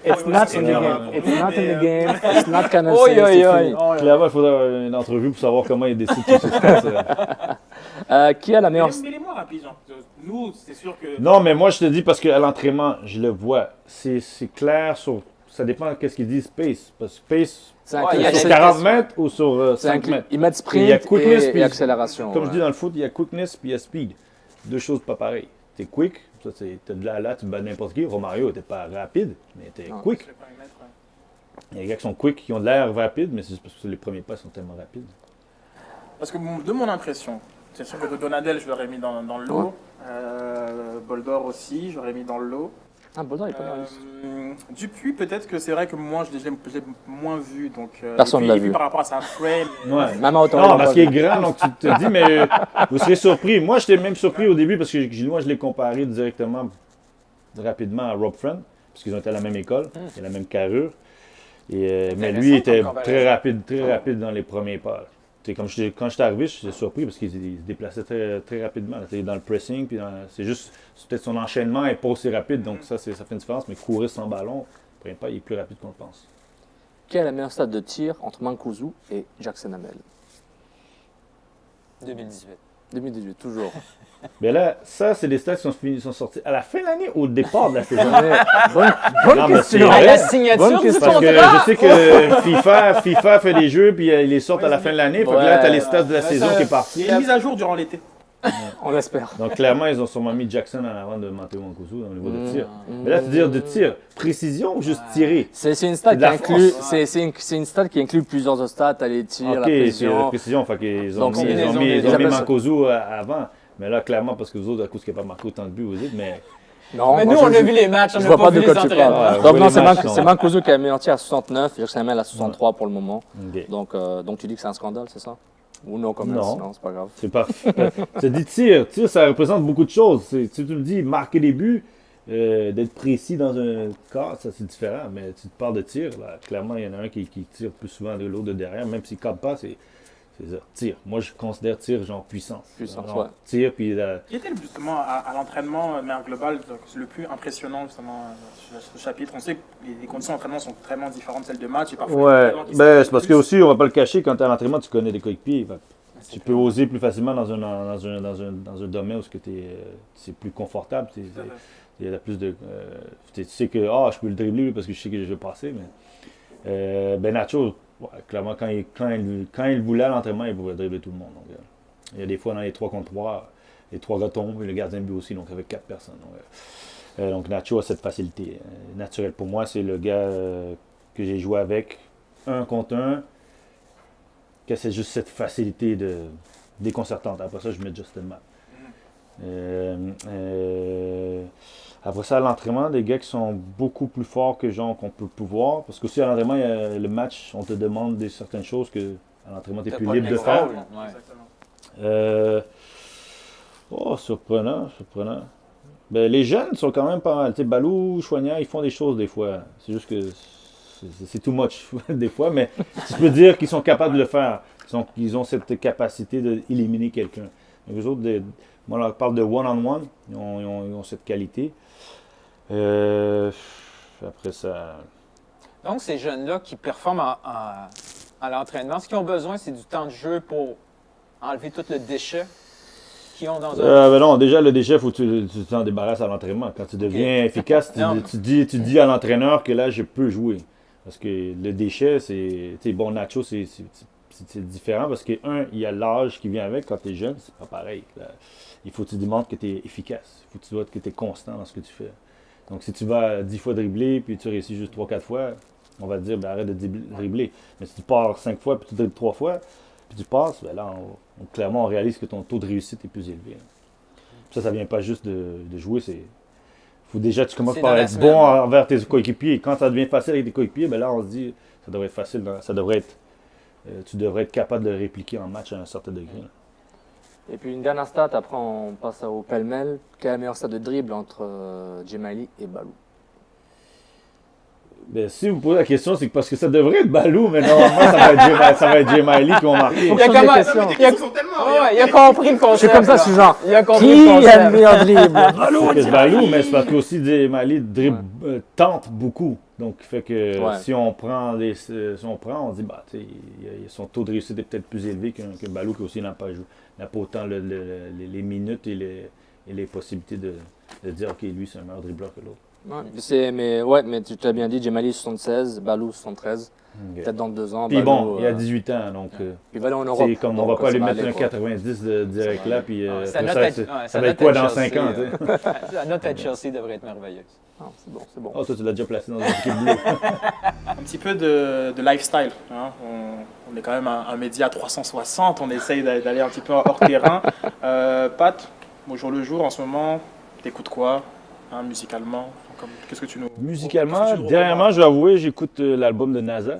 It's not in the game. It's not in the game. It's not Canal Oi, C, oi, c'est oi. fini. Clairement, il faudra une entrevue pour savoir comment il décide tout ça. Qui a la meilleure... Mais les mois rapides, genre. Nous, c'est sûr que. Non, mais moi, je te dis parce qu'à l'entraînement, je le vois. C'est clair sur. Ça dépend de ce qu'ils disent pace. Parce que pace, C'est Ouais, inclus- il y a sur des- 40 mètres ou sur c'est 5 inclus- mètres. Ils mettent Il y a sprint quickness et puis- accélération. Comme je ouais. dis dans le foot, il y a quickness puis il y a speed. Deux choses pas pareilles. T'es quick, ça t'es de là à là, tu bats n'importe qui. Romario était pas rapide, mais t'es Non. quick. Il y a des gars qui sont quick, qui ont de l'air rapide, mais c'est juste parce que les premiers pas sont tellement rapides. Parce que de mon impression, c'est sûr que Donadel, je l'aurais mis dans le lot. Boldor aussi, j'aurais mis dans le lot. Ah, Baudin, il est pas dans la liste. Dupuis, peut-être que c'est vrai que moi, je l'ai moins vu. Donc, Personne et puis- l'a et puis vu. par rapport à sa frame. Ouais. Même à hauteur, Non, il a parce pas qu'il est vu. grand, donc tu te dis, mais vous serez surpris. Moi, j'étais même surpris au début parce que moi, je l'ai comparé directement, rapidement à Rob Friend, parce qu'ils ont été à la même école, il a la même carrure. Mais lui, il était comme très rapide dans les premiers pas. Tu sais, quand j'étais arrivé, j'étais surpris parce qu'il se déplaçait très, très rapidement. Là. Dans le pressing, puis c'est juste peut-être son enchaînement n'est pas aussi rapide, donc ça fait une différence. Mais courir sans ballon, premier pas, il est plus rapide qu'on le pense. Qui a la meilleure stade de tir entre Mancuso et Jackson Hamel? 2018. 2018, toujours. Mais là, ça, c'est des stats qui sont sortis à la fin de l'année ou au départ de la saison. Bonne Non, mais question. c'est vrai. À la signature Bonne du question. Parce que contrat. je sais que FIFA fait des jeux, puis ils les sortent à la fin de l'année. Fait que là, Ouais. tu as les stats de la saison qui est Il y partie. a une mise à jour durant l'été. On espère. Donc, clairement, ils ont sûrement mis Jackson en avant de Matteo Mancuso au niveau de tir. Mm. Mais là, tu dis de tir, précision ou juste tirer? C'est une stat C'est de qui la inclut, force. c'est une stat qui inclut plusieurs stats, les tirs, la Ok, c'est la précision. précision. Fait qu'ils ont Donc, mis, combinaison des- ils ont mis ils appellent ça. Mancuso avant. Mais là, clairement, parce que vous autres, à cause qu'il n'y a pas marqué autant de buts, vous dites, mais Non, Mais moi, nous, on a vu les matchs, on je n'a vois pas pas vu de les quoi tu entraînements. parles. Ouais, Donc ouais, non, les matchs, c'est Mancuso qui a mis à 69, Jersamel à 63 pour le moment. Ok. Donc tu dis que c'est un scandale, c'est ça? Ou non, comme Non. non, c'est pas grave. C'est pas. Tu dis tir. Tir, ça représente beaucoup de choses. Si tu le dis, marquer des buts, d'être précis dans un cas, ça c'est différent. Mais tu te parles de tir, là, clairement, il y en a un qui tire plus souvent de l'autre de derrière, même s'il ne cadre pas, c'est ça. Tir. Moi, je considère tir genre puissance. Puissance, Genre, ouais. Tir, puis Qui était justement à l'entraînement de manière globale le plus impressionnant justement sur ce chapitre? On sait que les conditions d'entraînement sont vraiment différentes de celles de match et parfois ouais, il y a des ben, qui c'est parce que plus. aussi, on va pas le cacher, quand tu es à l'entraînement, tu connais des coéquipiers. Tu peux oser plus facilement dans un domaine où c'est plus confortable. Il y a plus de. Tu sais que je peux le dribbler parce que je sais que je vais passer. Mais ben Nacho, ouais, clairement, quand il voulait à l'entraînement, il pouvait dribbler tout le monde. Donc, il y a des fois dans les 3 contre 3, les 3 gars tombent, et le gardien de but aussi, donc avec 4 personnes. Donc Nacho a cette facilité naturelle. Pour moi, c'est le gars que j'ai joué avec, 1 contre 1, que c'est juste cette facilité déconcertante. Après ça, je mets Justin Mapp. Après ça, à l'entraînement, des gars qui sont beaucoup plus forts que gens qu'on peut pouvoir. Parce qu'aussi à l'entraînement, le match, on te demande certaines choses que à l'entraînement, tu es plus libre de faire. Surprenant. Ben, les jeunes sont quand même pas mal. Tu sais, Balou, Choignard, ils font des choses des fois. C'est juste que c'est too much des fois, mais tu peux dire qu'ils sont capables de le faire. Qu'ils ont cette capacité d'éliminer quelqu'un. Donc, eux autres, moi, on parle de one-on-one. Ils ont cette qualité. Après ça. Donc, ces jeunes-là qui performent à l'entraînement, ce qu'ils ont besoin, c'est du temps de jeu pour enlever tout le déchet qu'ils ont dans un... Ben non, déjà, le déchet, il faut que tu t'en débarrasses à l'entraînement. Quand tu deviens efficace, tu dis à l'entraîneur que là, je peux jouer. Parce que le déchet, c'est... Tu sais, bon, Nacho, c'est différent parce que, il y a l'âge qui vient avec. Quand tu es jeune, c'est pas pareil. Là, il faut que tu démontres que tu es efficace. Il faut que tu es constant dans ce que tu fais. Donc, si tu vas 10 fois dribbler, puis tu réussis juste 3-4 fois, on va te dire, ben, arrête de dribbler. Mais si tu pars 5 fois, puis tu dribbles 3 fois, puis tu passes, ben là, clairement, on réalise que ton taux de réussite est plus élevé. Ça vient pas juste de jouer, faut déjà tu commences par être bon envers tes coéquipiers. Quand ça devient facile avec tes coéquipiers, ben là, on se dit, ça devrait être facile, tu devrais être capable de répliquer en match à un certain degré. Là. Et puis une dernière stat, après on passe au pêle-mêle. Quelle est la meilleure stat de dribble entre Djemali et Balou? Ben, si vous posez la question, c'est parce que ça devrait être Balou, mais normalement, ça va être Djemali qui vont marquer. Il a compris le concept. C'est comme ça, c'est genre. Il a compris Qui le concept. a le meilleur dribble? Balou. C'est Balou, mais c'est parce que aussi Djemali tente beaucoup. Donc, fait que si on prend, on dit, bah, son taux de réussite est peut-être plus élevé qu'un Balou qui aussi n'a pas autant les minutes et les possibilités de dire, OK, lui, c'est un meilleur dribbleur que l'autre. Mais tu t'as bien dit, Djemali 76, Balou 73. Okay. Peut-être dans 2 ans. Puis Balou, il a 18 ans, donc il va aller en Europe. c'est comme on va pas lui mettre un 90 direct là, puis ça va être quoi dans 5 ans? La note à Chelsea devrait être merveilleuse. C'est bon. Oh, toi, tu l'as déjà placé dans une équipe bleue. Un petit peu de lifestyle. Hein. On est quand même un média 360, on essaye d'aller un petit peu hors terrain. Pat, au jour le jour, en ce moment, t'écoutes quoi musicalement? Qu'est-ce que tu nous... Musicalement, dernièrement, je vais avouer, j'écoute l'album de NASA.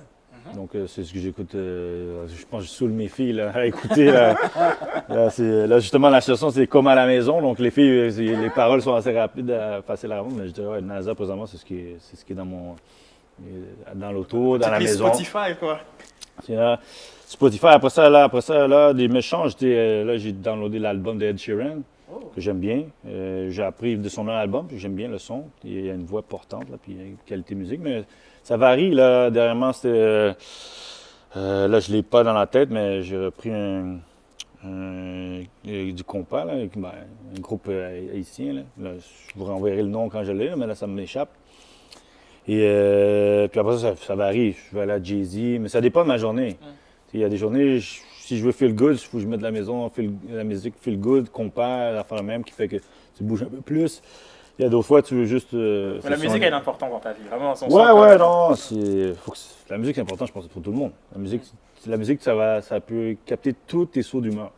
Donc, c'est ce que j'écoute. Je pense que je saoule mes filles là, à écouter. Là, justement, la chanson, c'est comme à la maison. Donc, les filles, les paroles sont assez rapides, faciles à rendre. Mais je dirais, ouais, NASA, présentement, c'est ce qui est dans l'auto, dans la maison. Spotify, quoi. Spotify, après ça, des méchants, j'ai downloadé l'album de Ed Sheeran. Que j'aime bien. J'ai appris de son album, puis j'aime bien le son. Il y a une voix portante, là, puis il y a une qualité musique, mais ça varie. Là, dernièrement, c'était... là, je ne l'ai pas dans la tête, mais j'ai repris du compas, là, avec un groupe haïtien. Là, je vous renverrai le nom quand je l'ai, mais là, ça m'échappe. Et puis après ça varie. Je vais aller à Jay-Z, mais ça dépend de ma journée. Il y a des journées... Si je veux feel good, il faut que je mette de la maison, la musique feel good, compare, la faire même qui fait que tu bouges un peu plus. Il y a d'autres fois, tu veux juste... mais la musique est importante dans ta vie, vraiment. La musique est importante, je pense, pour tout le monde. La musique ça peut capter tous tes sauts d'humeur.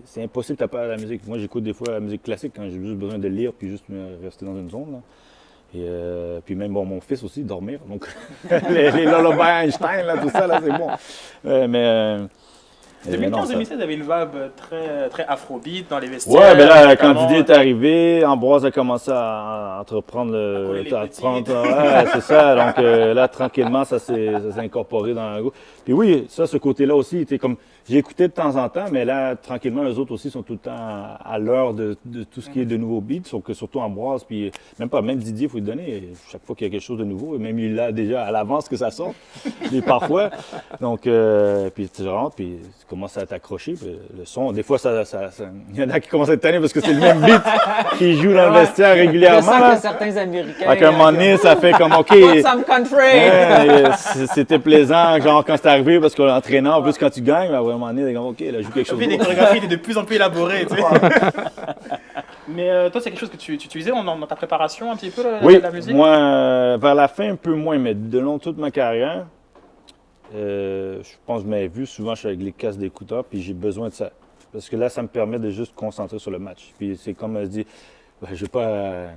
c'est impossible de taper à la musique. Moi, j'écoute des fois la musique classique quand j'ai juste besoin de lire puis juste rester dans une zone. Là. Et puis même mon fils aussi, dormir. Donc, les lullabies Einstein, là, tout ça, là, c'est bon. mais 2015-2016, il y avait une vibe très afrobeat dans les vestiaires. Ouais, ben là, quand Didier est arrivé, Ambroise a commencé à entreprendre ouais, c'est ça. Donc là, tranquillement, ça s'est incorporé dans le groupe. Puis oui, ça, ce côté-là aussi, était comme. J'écoutais de temps en temps, mais là, tranquillement, les autres aussi sont tout le temps à l'heure de tout ce qui est de nouveaux beats, sauf que surtout Ambroise, puis même Didier, il faut lui donner, chaque fois qu'il y a quelque chose de nouveau, et même il l'a déjà à l'avance que ça sort, et parfois. Donc, puis tu rentres, puis tu commences à t'accrocher, puis le son, des fois, il y en a qui commencent à être tannés parce que c'est le même beat qui joue dans le vestiaire régulièrement. Je sens que certains Américains... À un moment donné, ça fait comme, OK... Put some country! C'était plaisant, genre, quand c'est arrivé, parce qu'en entraînant, en plus, quand tu gagnes, ben, à un moment donné, OK, là, joue quelque chose. Des chorégraphies étaient de plus en plus élaborées, tu sais. Mais toi, c'est quelque chose que tu utilisais dans ta préparation un petit peu, la musique? Oui, moi, vers la fin, un peu moins, mais de long toute ma carrière, je pense que vous m'avez vu, souvent, je suis avec les casques d'écouteurs, puis j'ai besoin de ça. Parce que là, ça me permet de juste concentrer sur le match. Puis c'est comme je dis, je ne vais pas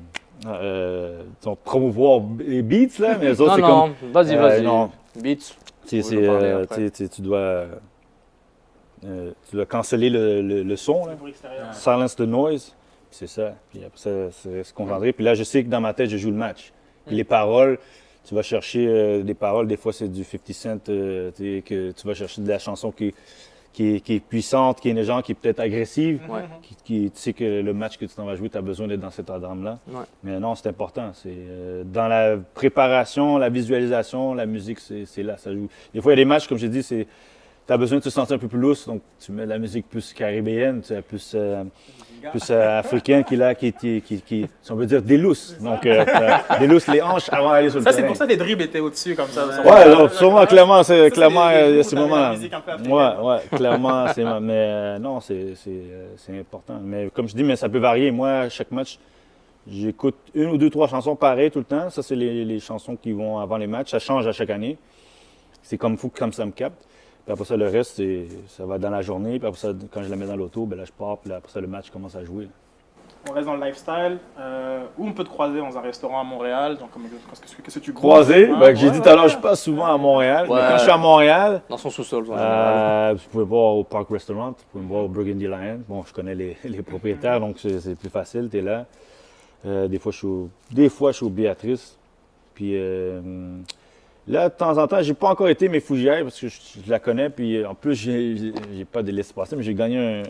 promouvoir les beats, là, mais les autres, c'est comme... Vas-y. Non, Beats. Tu dois canceller le son, là. Silence the noise, c'est ça. Puis après ça, c'est se concentrer. Puis là, je sais que dans ma tête, je joue le match. Puis les paroles, tu vas chercher des paroles, des fois c'est du 50 Cent, que tu vas chercher de la chanson qui est puissante, qui est genre, qui est peut-être agressive, tu sais que le match que tu t'en vas jouer, tu as besoin d'être dans cet drame-là. Ouais. Mais non, c'est important. Dans la préparation, la visualisation, la musique, c'est là, ça joue. Des fois, il y a des matchs, comme j'ai dit, tu as besoin de te sentir un peu plus lousse, donc tu mets de la musique plus caribéenne, plus africaine qui, si on veut dire, délousse. Donc, délousse les hanches avant d'aller sur le terrain. Ça, c'est pour ça que les dribbles étaient au-dessus, comme ça. Ouais, donc, sûrement, clairement, il y a ce moment-là. Ouais, Clairement, mais non, c'est important. Mais comme je dis, mais ça peut varier. Moi, chaque match, j'écoute 1 ou 2, 3 chansons pareilles tout le temps. Ça, c'est les chansons qui vont avant les matchs. Ça change à chaque année. C'est comme ça me capte. Puis après ça, le reste, ça va dans la journée. Puis après ça, quand je la mets dans l'auto, ben là, je pars. Puis là, après ça, le match commence à jouer. Là. On reste dans le lifestyle. Où on peut te croiser dans un restaurant à Montréal? Qu'est-ce que tu croises? Croiser? J'ai dit tout à l'heure, je passe souvent à Montréal. Ouais. Mais quand je suis à Montréal, Dans son sous-sol. vous pouvez me voir au Park Restaurant, vous pouvez me voir au Burgundy Lion. Bon, je connais les propriétaires, donc c'est plus facile, tu es là. Des fois, je suis au Béatrice. Puis là, de temps en temps, j'ai pas encore été, mais il faut que j'y aille parce que je la connais. Puis en plus, j'ai pas de laisser passer, mais j'ai gagné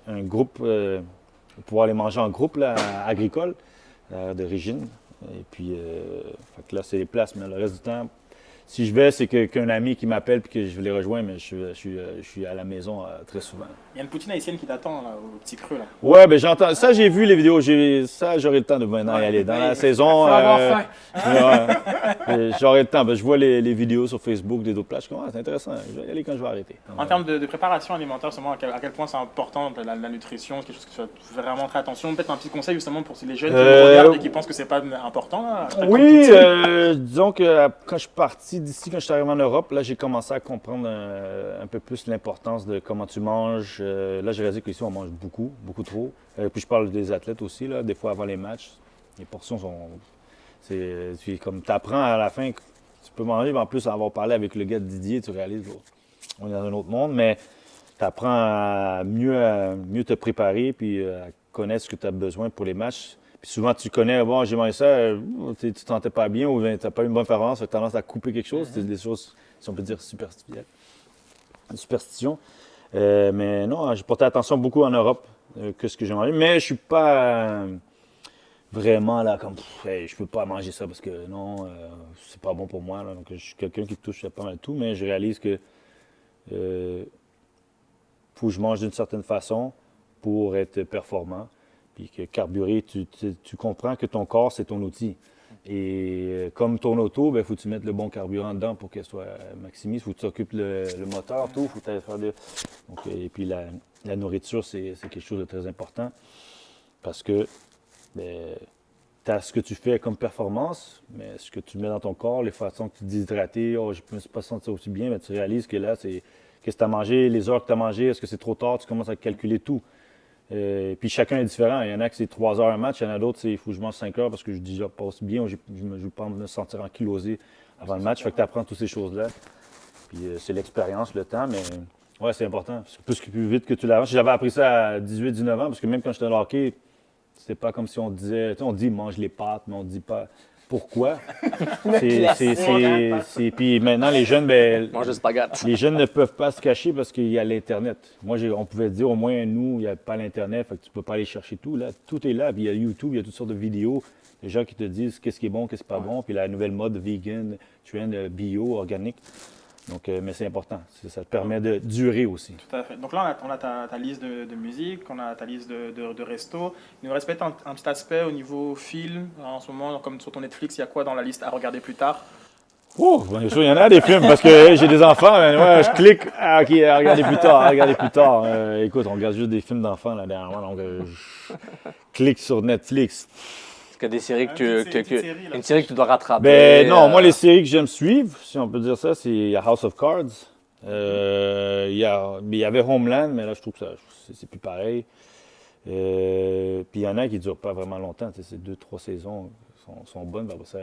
un groupe pour pouvoir aller manger en groupe là, agricole de Régine. Et puis, fait que là, c'est les places, mais le reste du temps, si je vais, c'est qu'un ami qui m'appelle et que je les rejoins, mais je suis à la maison très souvent. Il y a une poutine haïtienne qui t'attend là, au petit creux. Là. Ouais, ben j'entends. Ça, j'ai vu les vidéos. Ça, j'aurai le temps de maintenant y aller. Dans la saison. J'aurai le temps. Ben, je vois les vidéos sur Facebook des autres plages. Je dis, c'est intéressant. Je vais y aller quand je vais arrêter. En termes de préparation alimentaire, justement, à quel point c'est important la nutrition, c'est quelque chose que tu fais vraiment très attention. Peut-être un petit conseil justement pour les jeunes qui nous regardent et qui pensent que c'est pas important. Là, oui, disons que quand je suis parti d'ici, quand je suis arrivé en Europe, là, j'ai commencé à comprendre un peu plus l'importance de comment tu manges. Là, j'ai réalisé qu'ici, on mange beaucoup trop. Puis je parle des athlètes aussi, là, des fois avant les matchs. Les portions sont... comme tu apprends à la fin que tu peux manger, mais en plus, avoir parlé avec le gars de Didier, tu réalises qu'on est dans un autre monde, mais tu apprends à mieux te préparer puis à connaître ce que tu as besoin pour les matchs. Puis souvent, tu connais, bon, j'ai mangé ça, tu ne te sentais pas bien ou tu n'as pas eu une bonne performance, tu as tendance à couper quelque chose. C'est des choses, si on peut dire, superstition. Mais non, j'ai porté attention beaucoup en Europe que ce que j'ai mangé. Mais je suis pas vraiment là comme, hey, je peux pas manger ça parce que non, c'est pas bon pour moi. Là. Donc, je suis quelqu'un qui touche pas mal tout, mais je réalise que faut que je mange d'une certaine façon pour être performant. Puis que carburer, tu comprends que ton corps, c'est ton outil. Et comme ton auto, il faut que tu mettes le bon carburant dedans pour qu'elle soit maximise. Il faut que tu occupes le moteur, tout. Faut faire Donc, et puis la nourriture, c'est quelque chose de très important parce que tu as ce que tu fais comme performance, mais ce que tu mets dans ton corps, les façons que tu te déshydrates, je ne me suis pas senti aussi bien, mais tu réalises que là, qu'est-ce que tu as mangé, les heures que tu as mangé, est-ce que c'est trop tard, tu commences à calculer tout. Puis chacun est différent. Il y en a qui c'est 3 heures un match, il y en a d'autres, il faut que je mange 5 heures parce que je déjà passe bien, je ne veux pas me sentir ankylosé avant le match. Fait que tu apprends toutes ces choses-là. Puis c'est l'expérience, le temps, mais ouais, c'est important. Parce que plus vite que tu l'avances. J'avais appris ça à 18-19 ans, parce que même quand j'étais au hockey, c'était pas comme si on disait, tu sais, on dit mange les pâtes, mais on dit pas pourquoi. Puis maintenant, les jeunes, Mange le spaghetti. les jeunes ne peuvent pas se cacher parce qu'il y a l'Internet. Moi, on pouvait dire, au moins, nous, il n'y a pas l'Internet, fait que tu peux pas aller chercher tout. Là, tout est là. Puis il y a YouTube, il y a toutes sortes de vidéos. Les gens qui te disent qu'est-ce qui est bon, qu'est-ce qui n'est pas bon. Puis la nouvelle mode vegan, trend, bio, organique. Donc, mais c'est important. Ça te permet de durer aussi. Tout à fait. Donc là, on a ta liste de musique, on a ta liste de resto. Il nous reste peut-être un petit aspect au niveau film. En ce moment, comme sur ton Netflix, il y a quoi dans la liste à regarder plus tard? Oh, bien sûr, il y en a des films parce que j'ai des enfants. Mais ouais, je clique. Ah, OK, regardez plus tard. Regardez plus tard. Écoute, on regarde juste des films d'enfants là dernièrement. Donc, je clique sur Netflix. Est-ce qu'il y a des séries une série que tu dois rattraper? Ben non, moi, les séries que j'aime suivre, si on peut dire ça, c'est House of Cards. Il y avait Homeland, mais là, je trouve que c'est plus pareil. Puis il y en a qui ne durent pas vraiment longtemps. Ces 2-3 saisons sont bonnes. Ben, ça,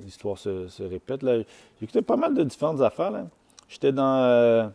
l'histoire se répète. Là. J'ai écouté pas mal de différentes affaires. Là. J'étais dans...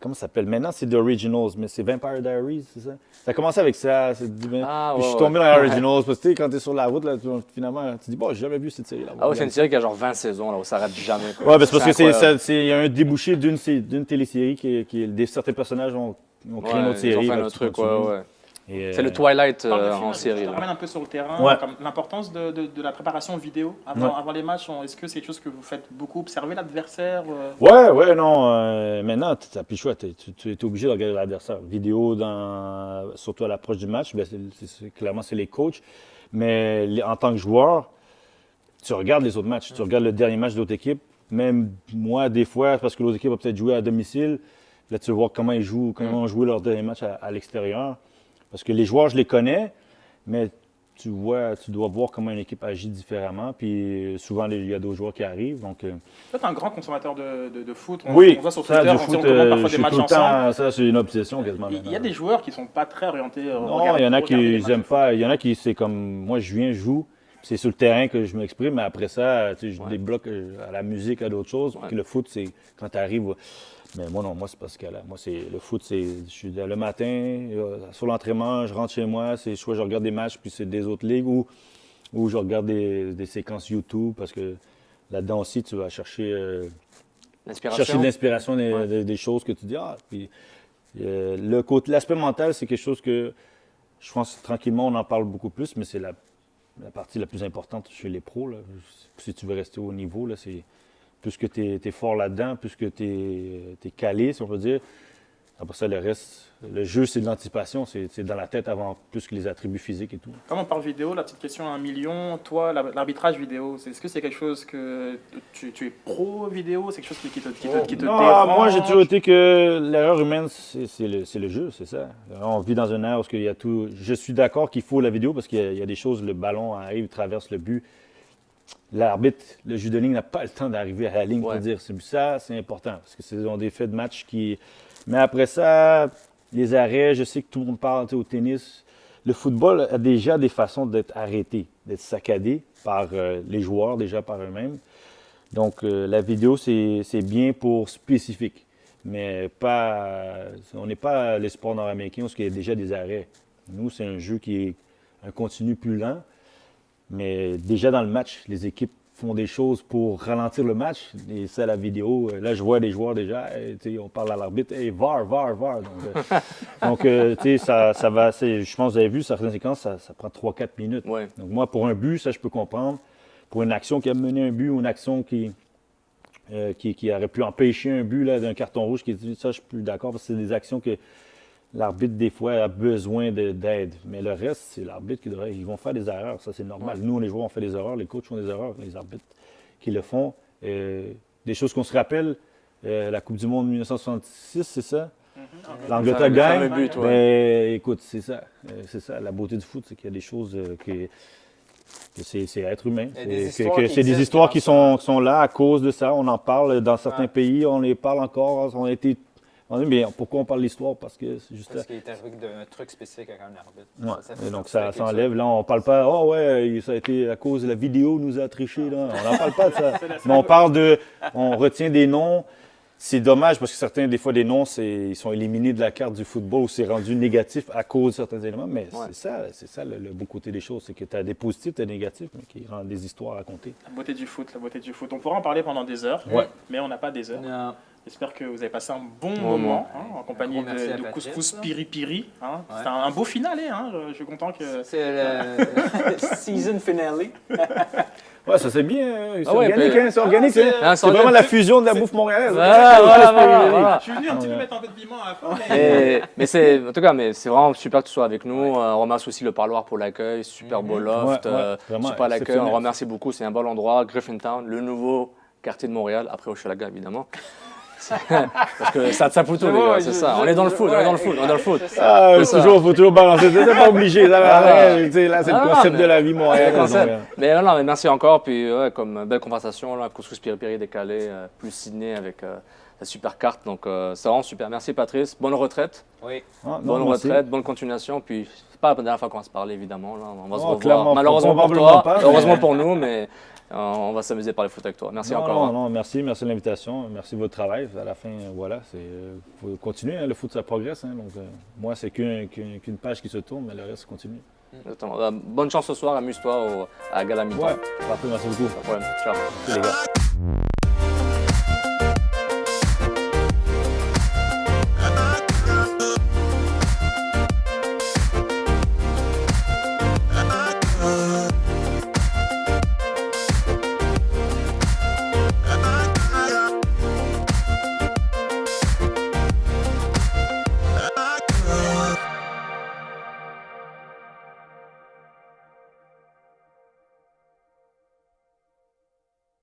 comment ça s'appelle? Maintenant, c'est The Originals, mais c'est Vampire Diaries, c'est ça? Ça a commencé avec ça. Puis je suis tombé dans les Originals. Parce que quand tu es sur la route, là, finalement, tu te dis, bon, j'ai jamais vu cette série-là. Ah ouais, c'est une série qui a genre 20 saisons, là, où ça s'arrête jamais. Quoi. Ouais, c'est parce que il y a un débouché d'une télésérie certains personnages ont créé une autre série. Ils ont fait un autre truc, ouais. C'est le Tu Twilight parles de en film, série. Je te ramène un peu sur le terrain, comme l'importance de la préparation vidéo avant les matchs. Est-ce que c'est quelque chose que vous faites beaucoup observer l'adversaire? Ouais, non. Maintenant, tu n'as plus le choix. Tu es obligé de regarder l'adversaire. Vidéo, surtout à l'approche du match, clairement, c'est les coachs. Mais en tant que joueur, tu regardes les autres matchs. Tu regardes le dernier match de l'autre équipe. Même moi, des fois, parce que l'autre équipe a peut-être joué à domicile, là, tu vas voir comment ils jouent, comment ont joué leur dernier match à l'extérieur. Parce que les joueurs, je les connais, mais tu dois voir comment une équipe agit différemment. Puis souvent, il y a d'autres joueurs qui arrivent. Donc, toi, tu es un grand consommateur de foot. On voit sur Twitter, on commente parfois des matchs ensemble. Ça, c'est une obsession quasiment. Il y a des joueurs qui ne sont pas très orientés. Non, il y en a qui n'aiment pas. Il y en a qui, c'est comme moi, je viens, je joue. C'est sur le terrain que je m'exprime, mais après ça, je débloque à la musique, à d'autres choses. Puis le foot, c'est quand tu arrives. Mais moi, non, moi, c'est parce que là, moi, le foot, je suis le matin, sur l'entraînement, je rentre chez moi, c'est soit je regarde des matchs, puis c'est des autres ligues, ou je regarde des séquences YouTube, parce que là-dedans aussi, tu vas chercher de l'inspiration des choses que tu dis. Puis l'aspect mental, c'est quelque chose que je pense tranquillement, on en parle beaucoup plus, mais c'est la partie la plus importante chez les pros. Là. Si tu veux rester au niveau, là, c'est... Plus que tu es fort là-dedans, plus que tu es calé, si on peut dire. Après ça, le reste, le jeu, c'est de l'anticipation, c'est dans la tête avant plus que les attributs physiques et tout. Comme on parle vidéo, la petite question à 1 million, toi, l'arbitrage vidéo, est-ce que c'est quelque chose que tu es pro vidéo? C'est quelque chose qui te dérange? Moi, j'ai toujours été que l'erreur humaine, c'est le jeu, c'est ça. On vit dans une ère où il y a tout. Je suis d'accord qu'il faut la vidéo parce qu'il y a des choses, le ballon arrive, traverse le but. L'arbitre, le jeu de ligne n'a pas le temps d'arriver à la ligne pour dire ça, c'est important. Parce que c'est des faits de match qui. Mais après ça, les arrêts, je sais que tout le monde parle au tennis. Le football a déjà des façons d'être arrêté, d'être saccadé par les joueurs, déjà par eux-mêmes. Donc, la vidéo, c'est bien pour spécifique. Mais on n'est pas les sports nord-américains où il y a déjà des arrêts. Nous, c'est un jeu qui est un continu plus lent. Mais déjà dans le match, les équipes font des choses pour ralentir le match. Et ça, la vidéo, là, je vois des joueurs déjà, on parle à l'arbitre, hey, VAR. Donc, ça va, je pense que vous avez vu, certaines séquences, ça prend 3-4 minutes. Ouais. Donc, moi, pour un but, ça, je peux comprendre. Pour une action qui a mené un but ou une action qui aurait pu empêcher un but d'un carton rouge, ça, je suis plus d'accord parce que c'est des actions que l'arbitre, des fois, a besoin d'aide. Mais le reste, c'est l'arbitre qui devrait. Ils vont faire des erreurs. Ça, c'est normal. Ouais. Nous, les joueurs, on fait des erreurs. Les coachs font des erreurs. Les arbitres qui le font. Des choses qu'on se rappelle. La Coupe du Monde 1966, c'est ça? L'Angleterre gagne. Écoute, c'est ça. C'est ça. La beauté du foot, c'est qu'il y a des choses qui. que c'est être humain. Il y a des C'est histoires que qui c'est des existent histoires qui qui sont là à cause de ça. On en parle dans certains pays, on les parle encore. On dit, mais pourquoi on parle de l'histoire? Parce que c'est juste Parce qu'il est arrivé d'un truc spécifique avec un arbitre. Ouais. Ça fait Et donc partie ça de la s'enlève. culture. Là, on parle pas, oh ouais, ça a été à cause de la vidéo nous a triché. Là. On n'en parle pas de ça. Mais on parle on retient des noms. C'est dommage parce que certains, des fois, des noms, ils sont éliminés de la carte du football ou c'est rendu négatif à cause de certains éléments. Mais c'est ça le beau côté des choses. C'est que tu as des positifs, tu as des négatifs, mais qui rendent des histoires à raconter. La beauté du foot, la beauté du foot. On pourra en parler pendant des heures, Ouais. mais on n'a pas des heures. Non. J'espère que vous avez passé un bon moment en compagnie Un gros merci à de Patrice, Couscous là. Piri Piri. Ouais. C'était un beau finale. Je suis content que... C'est le season finale. Ouais, ça c'est bien. C'est ouais, organique, puis- hein, c'est organique. c'est- hein. C'est vraiment la fusion de la bouffe montréalaise. Voilà. Je suis venu un petit peu mettre un peu de piment à la fin, Mais c'est, en tout cas, mais c'est vraiment super que tu sois avec nous. On remercie aussi le parloir pour l'accueil, super beau loft, Ouais, ouais, vraiment super l'accueil. On exceptionnel. le remercie beaucoup. C'est un bon endroit, Griffintown, le nouveau quartier de Montréal, après Hochelaga évidemment. Parce que ça poutre, les gars, c'est ça. On est dans le foot, on est dans le foot, on est dans le foot. Ah, C'est ça. faut toujours balancer. C'est pas obligé. Ça va, Ah. tu sais, là, c'est Ah, le concept mais- de la vie C'est le montréalaise. concept. donc, Mais non, mais merci encore. Puis, comme belle conversation, là, Couscous Piri décalé, plus Sydney avec la super carte. Donc, c'est vraiment super. Merci, Patrice. Bonne retraite. Oui. ah, non, Bonne merci. retraite, bonne continuation. Puis, c'est pas la dernière fois qu'on va se parler, évidemment. Là. On va se Non, revoir. clairement, Malheureusement pour probablement toi, pas, mais- heureusement pour nous, mais on va s'amuser par les foot avec toi. Merci Non, encore. non, non, merci de l'invitation. Merci de votre travail. À la fin, voilà, faut continuer. Hein, le foot, ça progresse. Hein, donc, moi, c'est qu'une page qui se tourne, mais le reste continue. Exactement. Bonne chance ce soir, amuse-toi à Galamita. Ouais, parfait, merci beaucoup. Pas de problème. Ciao. Merci, les gars.